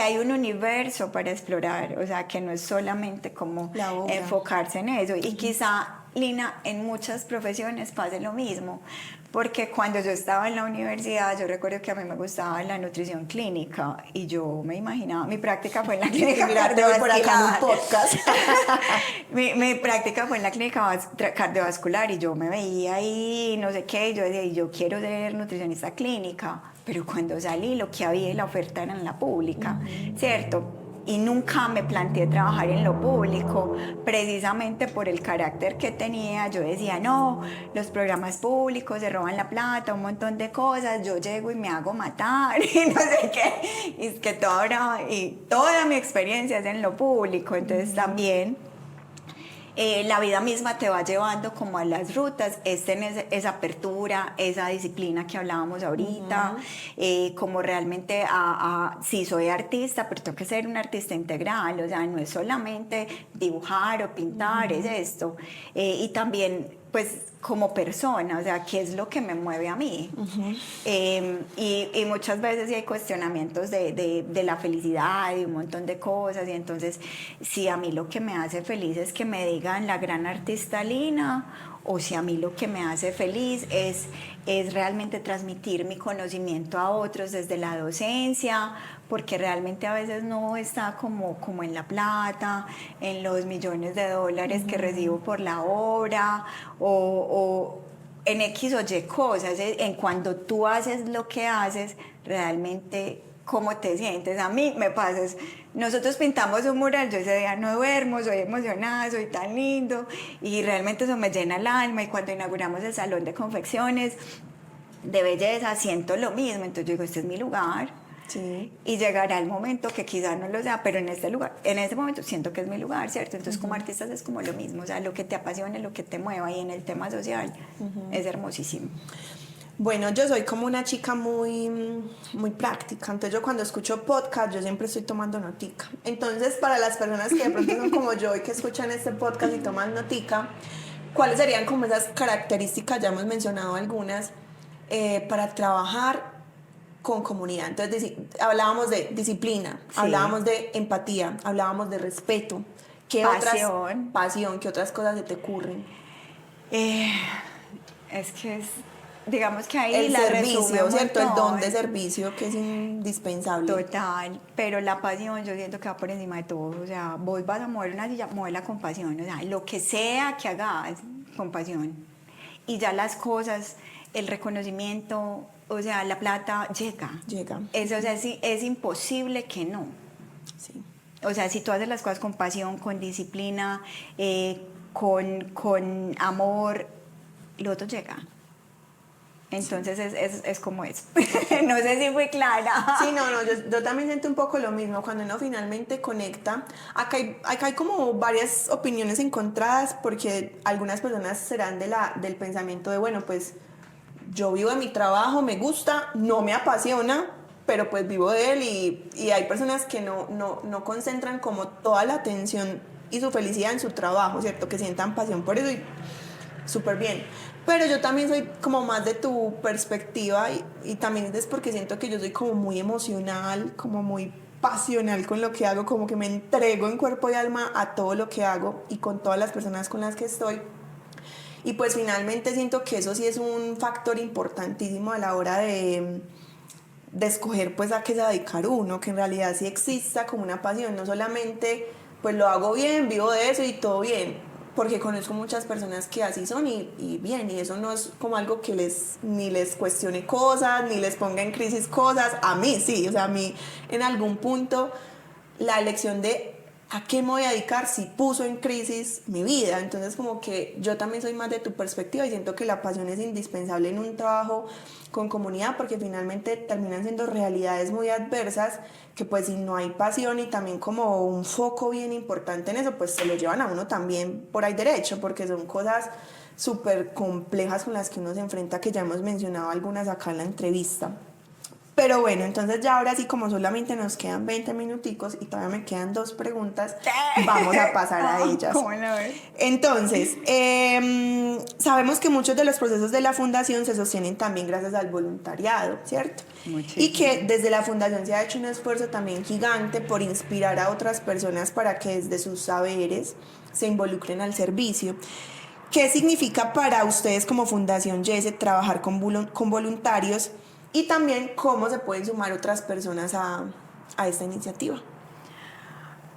hay un universo para explorar, o sea, que no es solamente como enfocarse en eso. Y quizá, Lina, en muchas profesiones pase lo mismo, porque cuando yo estaba en la universidad, yo recuerdo que a mí me gustaba la nutrición clínica y yo me imaginaba, mi práctica fue en la clínica cardiovascular. Por acá en un podcast. mi práctica fue en la clínica cardiovascular y yo me veía ahí, no sé qué, y yo decía, yo quiero ser nutricionista clínica, pero cuando salí lo que había y la oferta era en la pública, ¿cierto? Y nunca me planteé trabajar en lo público, precisamente por el carácter que tenía. Yo decía, no, los programas públicos se roban la plata, un montón de cosas, yo llego y me hago matar y no sé qué, y es que toda mi experiencia es en lo público, entonces también la vida misma te va llevando como a las rutas, esa apertura, esa disciplina que hablábamos ahorita, como realmente sí soy artista, pero tengo que ser un artista integral, o sea, no es solamente dibujar o pintar, es esto, y también pues como persona, o sea, qué es lo que me mueve a mí. Y muchas veces sí hay cuestionamientos de la felicidad y un montón de cosas, y entonces si a mí lo que me hace feliz es que me digan la gran artista Lina, o si a mí lo que me hace feliz es realmente transmitir mi conocimiento a otros desde la docencia, porque realmente a veces no está como en la plata, en los millones de dólares que recibo por la obra, o en X o Y cosas, en cuando tú haces lo que haces, realmente cómo te sientes. A mí me pasa, nosotros pintamos un mural, yo ese día no duermo, soy emocionada, soy tan lindo y realmente eso me llena el alma. Y cuando inauguramos el salón de confecciones de belleza siento lo mismo, entonces yo digo, este es mi lugar. Sí. Y llegará el momento que quizás no lo sea, pero en este lugar, en este momento siento que es mi lugar, ¿cierto? Entonces como artistas es como lo mismo, o sea, lo que te apasione, lo que te mueva, y en el tema social es hermosísimo. Bueno, yo soy como una chica muy práctica, entonces yo cuando escucho podcast yo siempre estoy tomando notica. Entonces para las personas que de pronto son como yo y que escuchan este podcast y toman notica, ¿cuáles serían como esas características? Ya hemos mencionado algunas, para trabajar con comunidad. Entonces hablábamos de disciplina, Sí. hablábamos de empatía, hablábamos de respeto. Pasión, ¿qué otras cosas se te ocurren? Es que es, digamos que ahí El la servicio, resume un ¿cierto? El montón. don de servicio que es indispensable. Total, pero la pasión yo siento que va por encima de todo, o sea, vos vas a mover una silla, muévela con pasión, o sea, lo que sea que hagas, con pasión. Y ya las cosas, el reconocimiento, o sea, la plata llega. Eso, o sea, es imposible que no. Sí. O sea, si tú haces las cosas con pasión, con disciplina, con amor, lo otro llega. Entonces es como eso. No sé si fue clara. Sí, no, yo también siento un poco lo mismo. Cuando uno finalmente conecta, acá hay como varias opiniones encontradas, porque algunas personas serán del pensamiento de, bueno, pues yo vivo de mi trabajo, me gusta, no me apasiona, pero pues vivo de él, y hay personas que no concentran como toda la atención y su felicidad en su trabajo, ¿cierto? Que sientan pasión por eso y súper bien. Pero yo también soy como más de tu perspectiva, y también es porque siento que yo soy como muy emocional, como muy pasional con lo que hago, como que me entrego en cuerpo y alma a todo lo que hago y con todas las personas con las que estoy. Y pues finalmente siento que eso sí es un factor importantísimo a la hora de escoger pues a qué se dedicar uno, que en realidad sí exista como una pasión, no solamente pues lo hago bien, vivo de eso y todo bien, porque conozco muchas personas que así son y bien, y eso no es como algo que ni les cuestione cosas, ni les ponga en crisis cosas. A mí sí, o sea, a mí en algún punto la elección de a qué me voy a dedicar sí puso en crisis mi vida. Entonces como que yo también soy más de tu perspectiva y siento que la pasión es indispensable en un trabajo con comunidad, porque finalmente terminan siendo realidades muy adversas que pues si no hay pasión y también como un foco bien importante en eso, pues se lo llevan a uno también por ahí derecho, porque son cosas súper complejas con las que uno se enfrenta, que ya hemos mencionado algunas acá en la entrevista. Pero bueno, entonces ya ahora sí, como solamente nos quedan 20 minuticos y todavía me quedan 2 preguntas, vamos a pasar a ellas. ¿Cómo la ves? Entonces, sabemos que muchos de los procesos de la fundación se sostienen también gracias al voluntariado, ¿cierto? Muchísimo. Y que desde la fundación se ha hecho un esfuerzo también gigante por inspirar a otras personas para que desde sus saberes se involucren al servicio. ¿Qué significa para ustedes como Fundación YESE trabajar con voluntarios? Y también cómo se pueden sumar otras personas a esta iniciativa.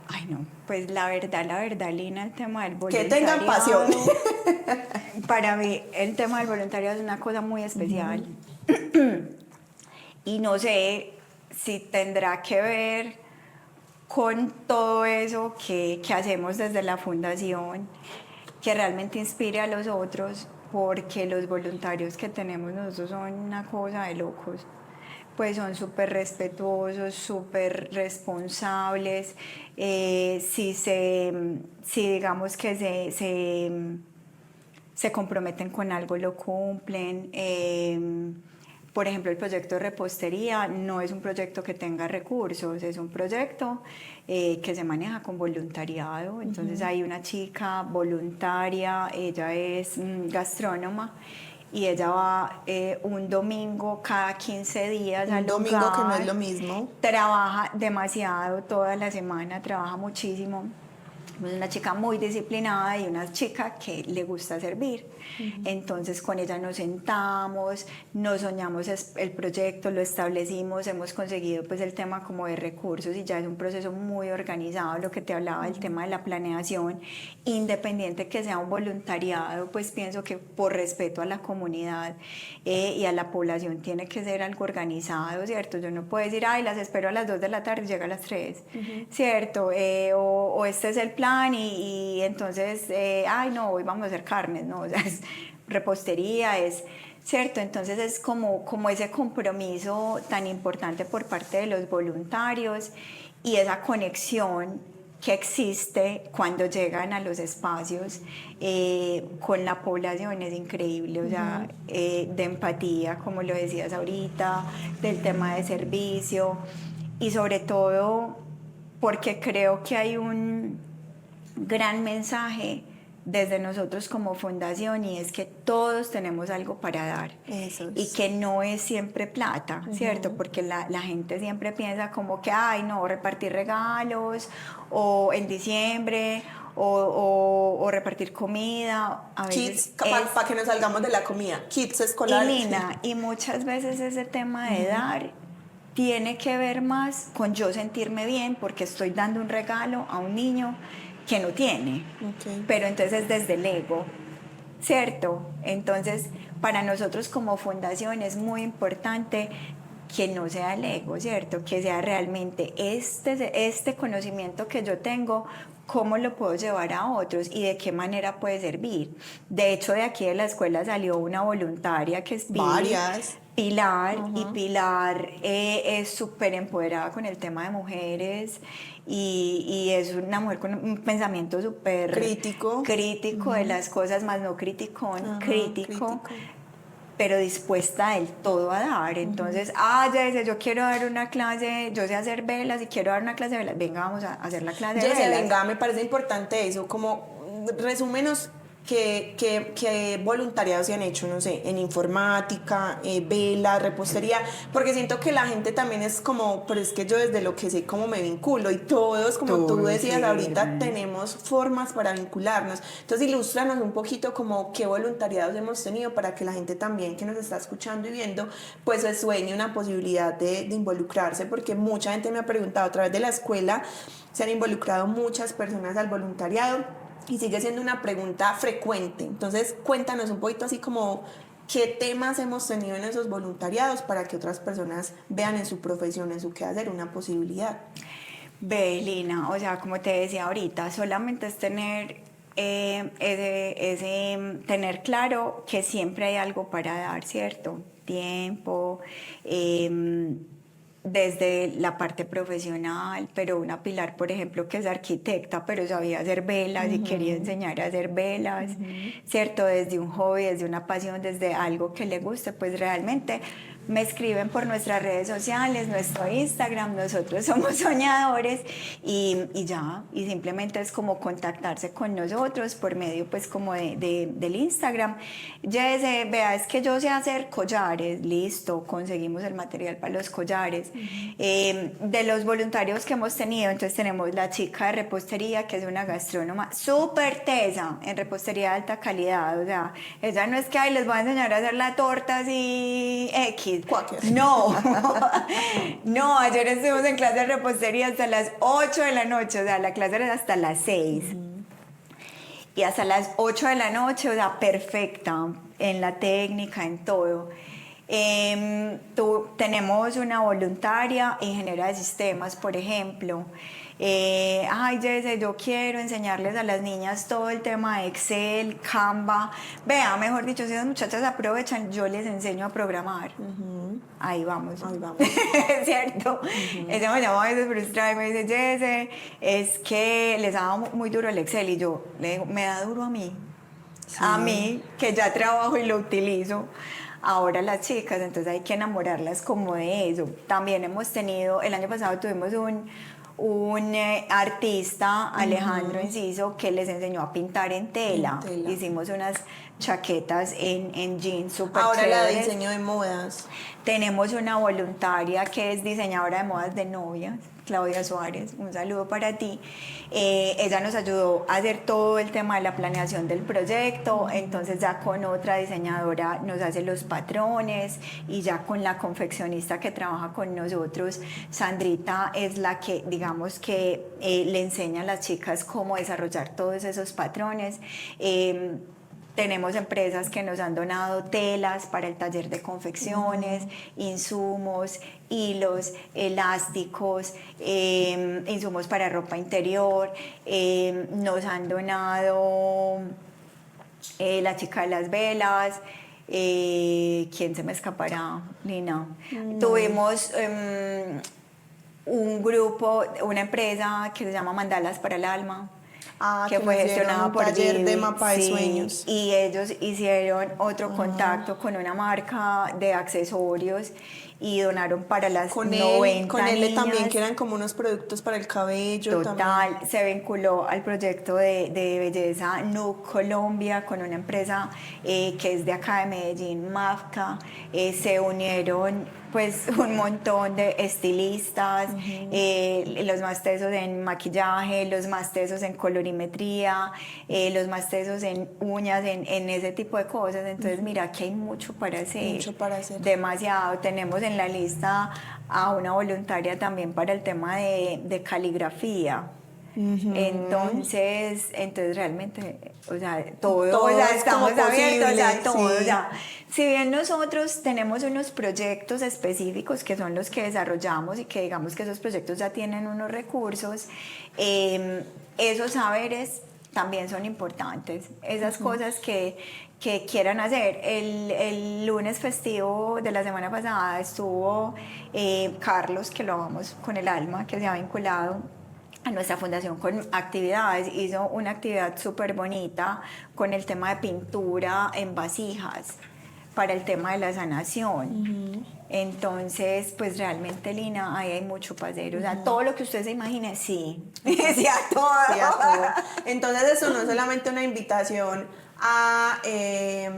Ay, no, pues la verdad, Lina, el tema del Que voluntariado. tengan pasión. Para mí, el tema del voluntariado es una cosa muy especial. Y no sé si tendrá que ver con todo eso que hacemos desde la fundación, que realmente inspire a los otros, porque los voluntarios que tenemos nosotros son una cosa de locos. Pues son súper respetuosos, súper responsables, si digamos que se comprometen con algo, lo cumplen. Por ejemplo, el proyecto de repostería no es un proyecto que tenga recursos, es un proyecto que se maneja con voluntariado. Entonces hay una chica voluntaria, ella es gastrónoma, y ella va un domingo cada 15 días al lugar. Un domingo que no es lo mismo. Trabaja demasiado, toda la semana trabaja muchísimo. Es una chica muy disciplinada y una chica que le gusta servir. Entonces con ella nos sentamos, nos soñamos el proyecto, lo establecimos, hemos conseguido pues el tema como de recursos y ya es un proceso muy organizado, lo que te hablaba del tema de la planeación, independiente que sea un voluntariado, pues pienso que por respeto a la comunidad y a la población tiene que ser algo organizado, ¿cierto? Yo no puedo decir, ay, las espero a las 2 de la tarde y llega a las 3, ¿cierto? O este es el plan y entonces, ay no, hoy vamos a hacer carnes, ¿no? O sea, es repostería, es, ¿cierto? Entonces es como ese compromiso tan importante por parte de los voluntarios y esa conexión que existe cuando llegan a los espacios con la población es increíble, o sea, de empatía, como lo decías ahorita, del tema de servicio y sobre todo porque creo que hay un gran mensaje desde nosotros como fundación y es que todos tenemos algo para dar. Eso es. Y que no es siempre plata, ¿cierto? Porque la gente siempre piensa como que, ay, no, repartir regalos o en diciembre o repartir comida. A veces Kits, para que nos salgamos de la comida, kits escolares. Y Lina, y muchas veces ese tema de dar tiene que ver más con yo sentirme bien porque estoy dando un regalo a un niño que no tiene, pero entonces desde el ego, ¿cierto? Entonces para nosotros como fundación es muy importante que no sea el ego, ¿cierto? Que sea realmente este conocimiento que yo tengo, cómo lo puedo llevar a otros y de qué manera puede servir. De hecho, de aquí de la escuela salió una voluntaria que es Pilar, y Pilar es súper empoderada con el tema de mujeres y es una mujer con un pensamiento súper crítico de las cosas, más no crítico, pero dispuesta del todo a dar. Entonces, ya dice, yo quiero dar una clase, yo sé hacer velas y quiero dar una clase de velas, venga, vamos a hacer la clase de velas. Venga, me parece importante eso, como resúmenos qué voluntariados se han hecho, no sé, en informática, vela, repostería, porque siento que la gente también es como, pero es que yo desde lo que sé como me vinculo y todos, como tú decías ahorita, tenemos formas para vincularnos. Entonces ilústranos un poquito como qué voluntariados hemos tenido para que la gente también que nos está escuchando y viendo, pues se sueñe una posibilidad de involucrarse, porque mucha gente me ha preguntado a través de la escuela, se han involucrado muchas personas al voluntariado y sigue siendo una pregunta frecuente. Entonces cuéntanos un poquito así como qué temas hemos tenido en esos voluntariados para que otras personas vean en su profesión, en su quehacer, una posibilidad. Ve, Lina, o sea, como te decía ahorita, solamente es tener tener claro que siempre hay algo para dar, ¿cierto? Tiempo, desde la parte profesional, pero una Pilar, por ejemplo, que es arquitecta, pero sabía hacer velas y quería enseñar a hacer velas, ¿cierto? Desde un hobby, desde una pasión, desde algo que le guste, pues realmente me escriben por nuestras redes sociales, nuestro Instagram, nosotros somos soñadores y ya, y simplemente es como contactarse con nosotros por medio pues como del Instagram. Jesse, vea, es que yo sé hacer collares, listo, conseguimos el material para los collares. De los voluntarios que hemos tenido, entonces tenemos la chica de repostería, que es una gastrónoma súper tesa en repostería de alta calidad, o sea, ella no es que les voy a enseñar a hacer la torta así X. Quaker. No, no, ayer estuvimos en clase de repostería hasta las 8 de la noche, o sea, la clase era hasta las 6. Y hasta las 8 de la noche, o sea, perfecta en la técnica, en todo. Tenemos una voluntaria, ingeniera de sistemas, por ejemplo. Ay, Jesse, yo quiero enseñarles a las niñas todo el tema de Excel, Canva. Vea, mejor dicho, si las muchachas aprovechan, yo les enseño a programar. Ahí vamos. ¿Cierto? Ella me llama a veces frustrada y me dice, Jesse, es que les ha dado muy duro el Excel. Y yo le digo, me da duro a mí. Sí. A mí, que ya trabajo y lo utilizo. Ahora las chicas, entonces hay que enamorarlas como de eso. También hemos tenido, el año pasado tuvimos un artista, Alejandro Enciso, que les enseñó a pintar en tela. Hicimos unas chaquetas en jeans súper Ahora chéveres. La de diseño de modas. Tenemos una voluntaria que es diseñadora de modas de novias. Claudia Suárez, un saludo para ti. Ella nos ayudó a hacer todo el tema de la planeación del proyecto, entonces ya con otra diseñadora nos hace los patrones y ya con la confeccionista que trabaja con nosotros, Sandrita es la que, digamos que le enseña a las chicas cómo desarrollar todos esos patrones. Tenemos empresas que nos han donado telas para el taller de confecciones, insumos, hilos, elásticos, insumos para ropa interior. Nos han donado la chica de las velas. ¿Quién se me escapará, Lina? Tuvimos un grupo, una empresa que se llama Mandalas para el Alma. Que fue gestionado por taller Vivi, de mapa de sí, sueños. y ellos hicieron otro contacto con una marca de accesorios y donaron para las Con 90 él niñas. también, que eran como unos productos para el cabello. Total, también. se vinculó al proyecto de belleza NUC Colombia con una empresa que es de acá de Medellín, Mafca. Se unieron pues un montón de estilistas, los más tesos en maquillaje, los más tesos en colorimetría, los más tesos en uñas, en ese tipo de cosas. Entonces mira que hay mucho para hacer. Mucho para hacer. Demasiado. Tenemos en la lista a una voluntaria también para el tema de caligrafía. Entonces realmente, o sea, todo, o sea, estamos abiertos, o sea, todo, sí. o sea, si bien nosotros tenemos unos proyectos específicos que son los que desarrollamos y que digamos que esos proyectos ya tienen unos recursos, esos saberes también son importantes, esas cosas que quieran hacer. El lunes festivo de la semana pasada estuvo Carlos, que lo amamos con el alma, que se ha vinculado a nuestra fundación con actividades, hizo una actividad súper bonita con el tema de pintura en vasijas para el tema de la sanación. Entonces, pues realmente, Lina, ahí hay mucho para hacer. O sea, todo lo que usted se imagine, sí. Sí, a todo. Sí, a todo. Entonces eso no es solamente una invitación a... ¿qué?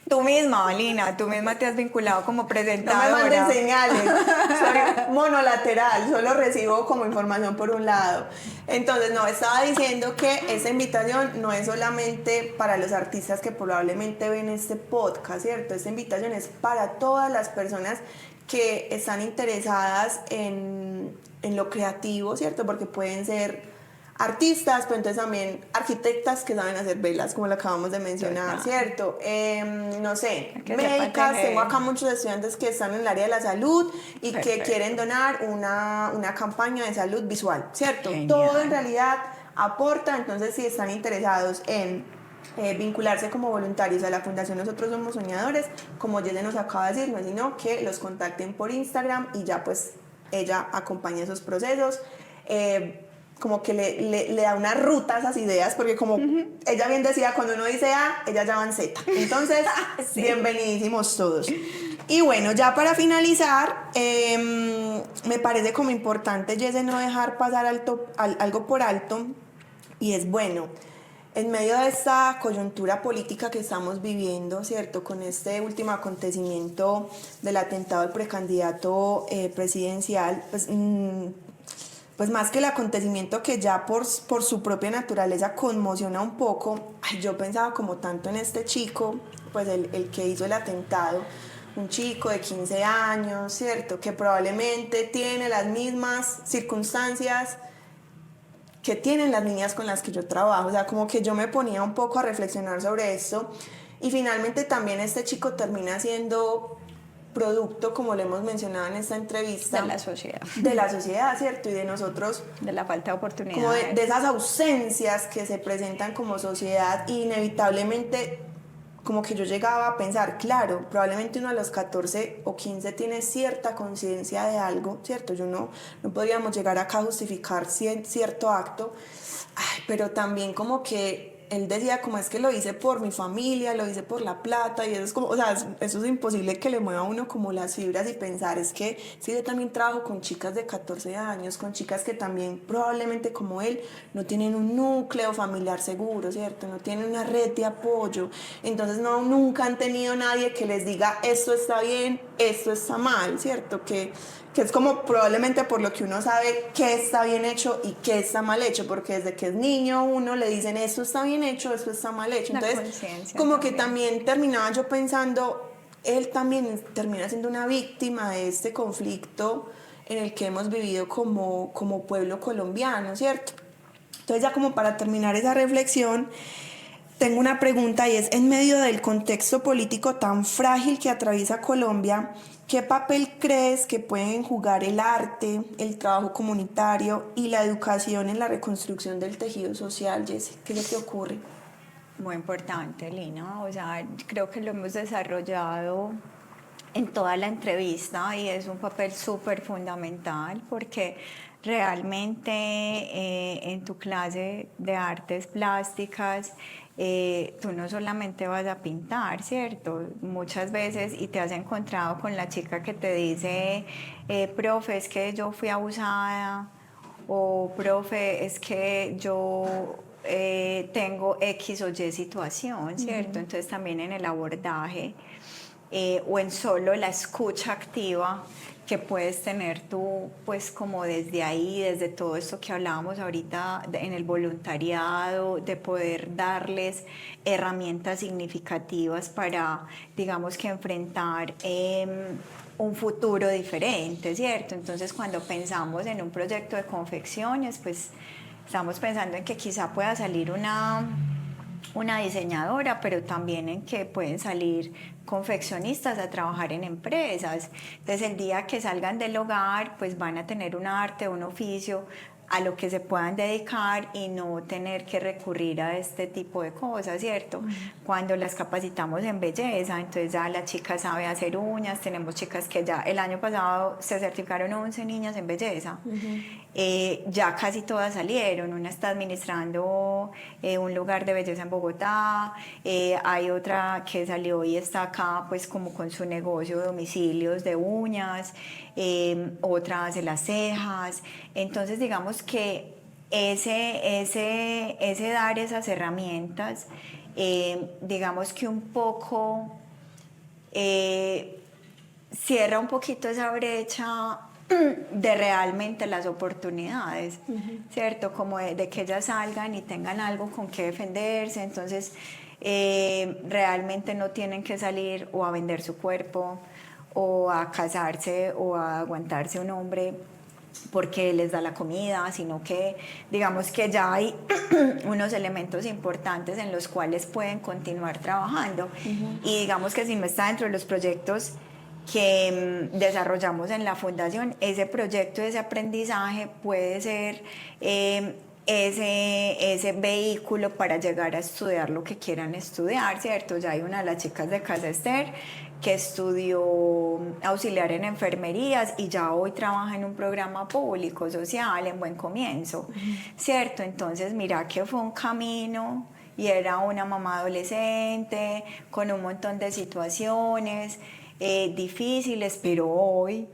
Tú misma, Lina, tú misma te has vinculado como No presentadora. me manden señales, soy monolateral, solo recibo como información por un lado. Entonces, no, estaba diciendo que esa invitación no es solamente para los artistas que probablemente ven este podcast, ¿cierto? Esta invitación es para todas las personas que están interesadas en lo creativo, ¿cierto? Porque pueden ser artistas, pero entonces también arquitectas que saben hacer velas, como lo acabamos de mencionar, ¿cierto? No sé, médicas, tengo acá muchos estudiantes que están en el área de la salud y que quieren donar una campaña de salud visual, ¿cierto? Genial. Todo en realidad aporta, entonces si están interesados en vincularse como voluntarios a la Fundación Nosotros Somos Soñadores, como Yele nos acaba de decir, no es sino que los contacten por Instagram y ya pues ella acompaña esos procesos. Como que le da una ruta a esas ideas, porque como ella bien decía, cuando uno dice A, ella ya va en Z. Entonces, sí. Bienvenidísimos todos. Y bueno, ya para finalizar, me parece como importante, Jesse, no dejar pasar algo por alto, y es bueno, en medio de esta coyuntura política que estamos viviendo, ¿cierto? Con este último acontecimiento del atentado al precandidato presidencial, pues más que el acontecimiento que ya por su propia naturaleza conmociona un poco, yo pensaba como tanto en este chico, pues el que hizo el atentado, un chico de 15 años, ¿cierto? Que probablemente tiene las mismas circunstancias que tienen las niñas con las que yo trabajo, o sea, como que yo me ponía un poco a reflexionar sobre esto, y finalmente también este chico termina siendo producto, como lo hemos mencionado en esta entrevista, de la sociedad. De la sociedad, ¿cierto? Y de nosotros. De la falta de oportunidades. Como de esas ausencias que se presentan como sociedad, y inevitablemente como que yo llegaba a pensar, claro, probablemente uno a los 14 o 15 tiene cierta conciencia de algo, ¿cierto? No podríamos llegar acá a justificar cierto acto, pero también como que él decía, como es que lo hice por mi familia, lo hice por la plata, y eso es como, o sea, eso es imposible que le mueva a uno como las fibras y pensar, es que sí, yo también trabajo con chicas de 14 años, con chicas que también probablemente como él no tienen un núcleo familiar seguro, ¿cierto? No tienen una red de apoyo, entonces nunca han tenido nadie que les diga esto está bien esto está mal, ¿cierto? Que es como probablemente por lo que uno sabe qué está bien hecho y qué está mal hecho, porque desde que es niño uno le dicen esto está bien hecho, esto está mal hecho. La Entonces, conciencia como que también. también terminaba yo pensando, él también termina siendo una víctima de este conflicto en el que hemos vivido como pueblo colombiano, ¿cierto? Entonces ya como para terminar esa reflexión, tengo una pregunta y es, en medio del contexto político tan frágil que atraviesa Colombia, ¿qué papel crees que pueden jugar el arte, el trabajo comunitario y la educación en la reconstrucción del tejido social, Jessy? ¿Qué se te ocurre? Muy importante, Lina. O sea, creo que lo hemos desarrollado en toda la entrevista y es un papel súper fundamental porque realmente en tu clase de artes plásticas tú no solamente vas a pintar, ¿cierto? Muchas veces y te has encontrado con la chica que te dice, profe, es que yo fui abusada o profe, es que yo tengo X o Y situación, ¿cierto? Entonces también en el abordaje o en solo la escucha activa que puedes tener tú, pues como desde ahí, desde todo esto que hablábamos ahorita en el voluntariado, de poder darles herramientas significativas para, digamos que enfrentar un futuro diferente, ¿cierto? Entonces cuando pensamos en un proyecto de confecciones, pues estamos pensando en que quizá pueda salir una diseñadora, pero también en que pueden salir confeccionistas a trabajar en empresas. Entonces el día que salgan del hogar, pues van a tener un arte, un oficio a lo que se puedan dedicar y no tener que recurrir a este tipo de cosas, ¿cierto? Cuando las capacitamos en belleza, entonces ya la chica sabe hacer uñas, tenemos chicas que ya el año pasado se certificaron 11 niñas en belleza, ya casi todas salieron, una está administrando un lugar de belleza en Bogotá, hay otra que salió y está acá pues como con su negocio de domicilios de uñas, otra hace las cejas, entonces digamos que ese dar esas herramientas, digamos que un poco cierra un poquito esa brecha de realmente las oportunidades, ¿cierto? Como de que ellas salgan y tengan algo con que defenderse, entonces realmente no tienen que salir o a vender su cuerpo o a casarse o a aguantarse un hombre porque les da la comida, sino que digamos que ya hay unos elementos importantes en los cuales pueden continuar trabajando. Y digamos que si no está dentro de los proyectos que desarrollamos en la fundación, ese proyecto, ese aprendizaje puede ser ese vehículo para llegar a estudiar lo que quieran estudiar, ¿cierto? Ya hay una de las chicas de Casa Ester que estudió auxiliar en enfermerías y ya hoy trabaja en un programa público, social, en Buen Comienzo, ¿cierto? Entonces, mira que fue un camino y era una mamá adolescente con un montón de situaciones difíciles, pero hoy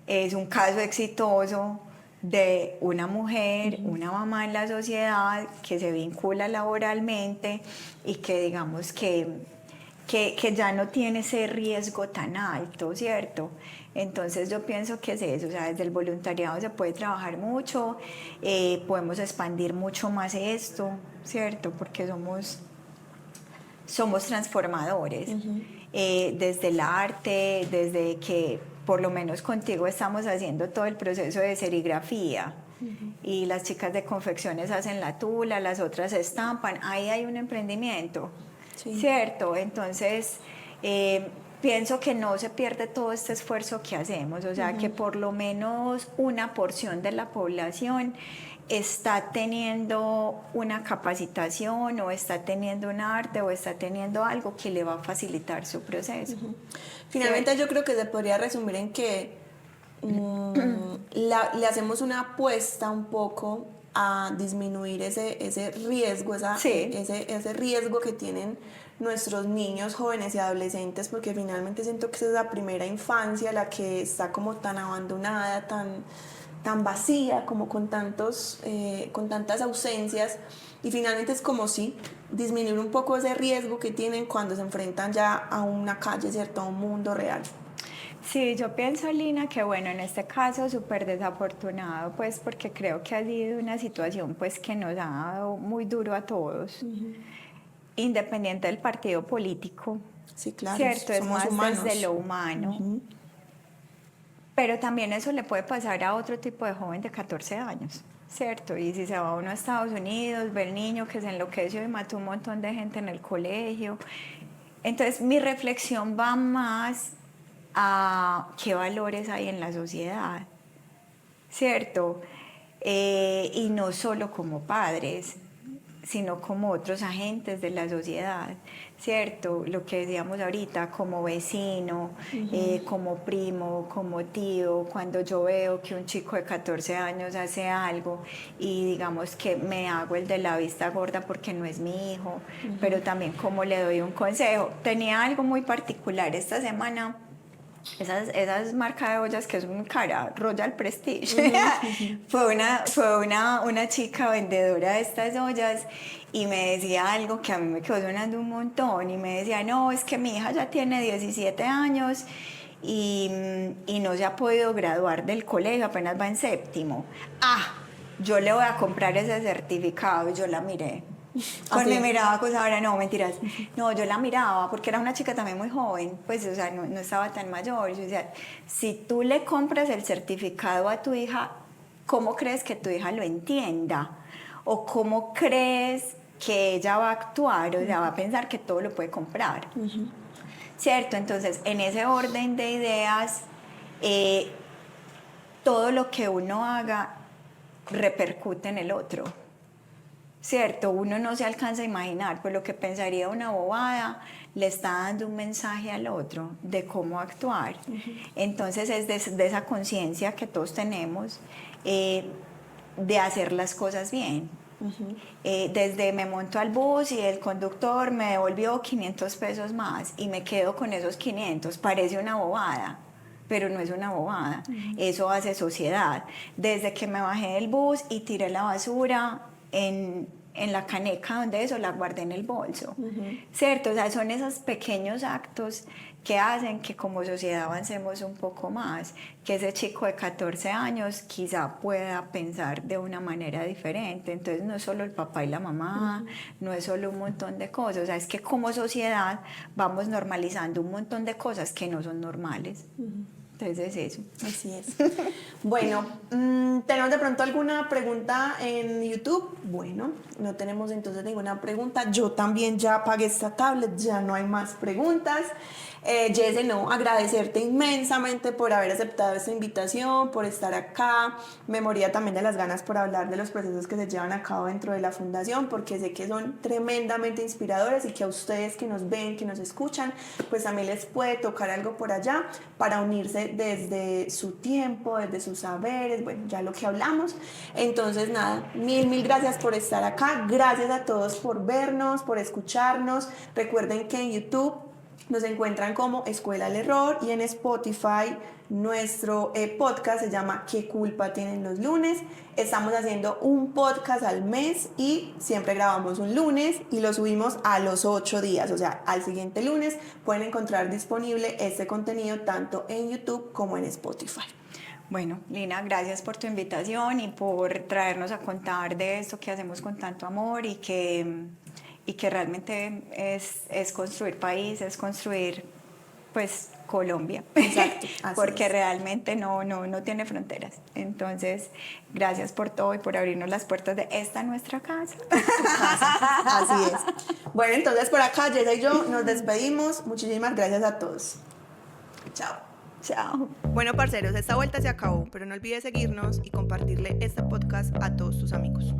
es un caso exitoso de una mujer, una mamá en la sociedad que se vincula laboralmente y que digamos que ya no tiene ese riesgo tan alto, ¿cierto? Entonces yo pienso que es eso, o sea, desde el voluntariado se puede trabajar mucho, podemos expandir mucho más esto, ¿cierto? Porque somos transformadores, desde el arte, desde que por lo menos contigo estamos haciendo todo el proceso de serigrafía y las chicas de confecciones hacen la tula, las otras estampan, ahí hay un emprendimiento, Sí. ¿cierto? Entonces, pienso que no se pierde todo este esfuerzo que hacemos, o sea, que por lo menos una porción de la población está teniendo una capacitación o está teniendo un arte o está teniendo algo que le va a facilitar su proceso. Finalmente yo creo que se podría resumir en que le hacemos una apuesta un poco a disminuir ese riesgo, Sí. ese riesgo que tienen nuestros niños, jóvenes y adolescentes, porque finalmente siento que esa es la primera infancia, la que está como tan abandonada, tan vacía, como con tantas ausencias, y finalmente es como si disminuir un poco ese riesgo que tienen cuando se enfrentan ya a una calle, ¿cierto? A un mundo real. Sí, yo pienso, Lina, que bueno, en este caso súper desafortunado, pues porque creo que ha sido una situación pues que nos ha dado muy duro a todos, independiente del partido político. Sí, claro, Cierto, es somos más humanos. desde lo humano. Pero también eso le puede pasar a otro tipo de joven de 14 años, ¿cierto? Y si se va uno a Estados Unidos, ve el niño que se enloqueció y mató un montón de gente en el colegio. Entonces mi reflexión va más a qué valores hay en la sociedad, ¿cierto? Y no solo como padres, sino como otros agentes de la sociedad, ¿cierto? Lo que decíamos ahorita, como vecino, como primo, como tío, cuando yo veo que un chico de 14 años hace algo y digamos que me hago el de la vista gorda porque no es mi hijo, pero también como le doy un consejo. Tenía algo muy particular esta semana. Esas marcas de ollas que es un cara, Royal Prestige. Fue una chica vendedora de estas ollas y me decía algo que a mí me quedó sonando un montón y me decía, no, es que mi hija ya tiene 17 años y no se ha podido graduar del colegio, apenas va en séptimo. Yo le voy a comprar ese certificado. Y yo la miré. Con mi mirada acusadora, no, mentiras. No, yo la miraba porque era una chica también muy joven, pues, o sea, no estaba tan mayor. Yo decía, si tú le compras el certificado a tu hija, ¿cómo crees que tu hija lo entienda? ¿O cómo crees que ella va a actuar? O sea, va a pensar que todo lo puede comprar. ¿Cierto? Entonces, en ese orden de ideas, todo lo que uno haga repercute en el otro. ¿Cierto? Uno no se alcanza a imaginar, pues lo que pensaría una bobada le está dando un mensaje al otro de cómo actuar. Entonces es de esa conciencia que todos tenemos de hacer las cosas bien. Desde me monto al bus y el conductor me devolvió 500 pesos más y me quedo con esos 500, parece una bobada, pero no es una bobada, eso hace sociedad. Desde que me bajé del bus y tiré la basura en la caneca donde eso la guardé en el bolso, ¿cierto? O sea, son esos pequeños actos que hacen que como sociedad avancemos un poco más, que ese chico de 14 años quizá pueda pensar de una manera diferente. Entonces no es solo el papá y la mamá, no es solo un montón de cosas, o sea, es que como sociedad vamos normalizando un montón de cosas que no son normales. Entonces es eso. Así es. Bueno, ¿tenemos de pronto alguna pregunta en YouTube? Bueno, no tenemos entonces ninguna pregunta. Yo también ya apagué esta tablet, ya no hay más preguntas. Jesse, no, agradecerte inmensamente por haber aceptado esta invitación, por estar acá. Me moría también de las ganas por hablar de los procesos que se llevan a cabo dentro de la fundación, porque sé que son tremendamente inspiradores y que a ustedes que nos ven, que nos escuchan, pues también les puede tocar algo por allá para unirse desde su tiempo, desde sus saberes, bueno, ya lo que hablamos. Entonces, nada, mil gracias por estar acá. Gracias a todos por vernos, por escucharnos. Recuerden que en YouTube nos encuentran como Escuela al Error y en Spotify nuestro podcast se llama ¿Qué culpa tienen los lunes? Estamos haciendo un podcast al mes y siempre grabamos un lunes y lo subimos a los 8 días, o sea, al siguiente lunes pueden encontrar disponible este contenido tanto en YouTube como en Spotify. Bueno, Lina, gracias por tu invitación y por traernos a contar de esto que hacemos con tanto amor y que realmente es construir país, es construir pues Colombia. Exacto. Porque realmente no tiene fronteras. Entonces, gracias por todo y por abrirnos las puertas de esta nuestra casa. Así es. Bueno, entonces por acá Jessa y yo nos despedimos. Muchísimas gracias a todos. Chao. Chao. Bueno, parceros, esta vuelta se acabó, pero no olvides seguirnos y compartirle este podcast a todos tus amigos.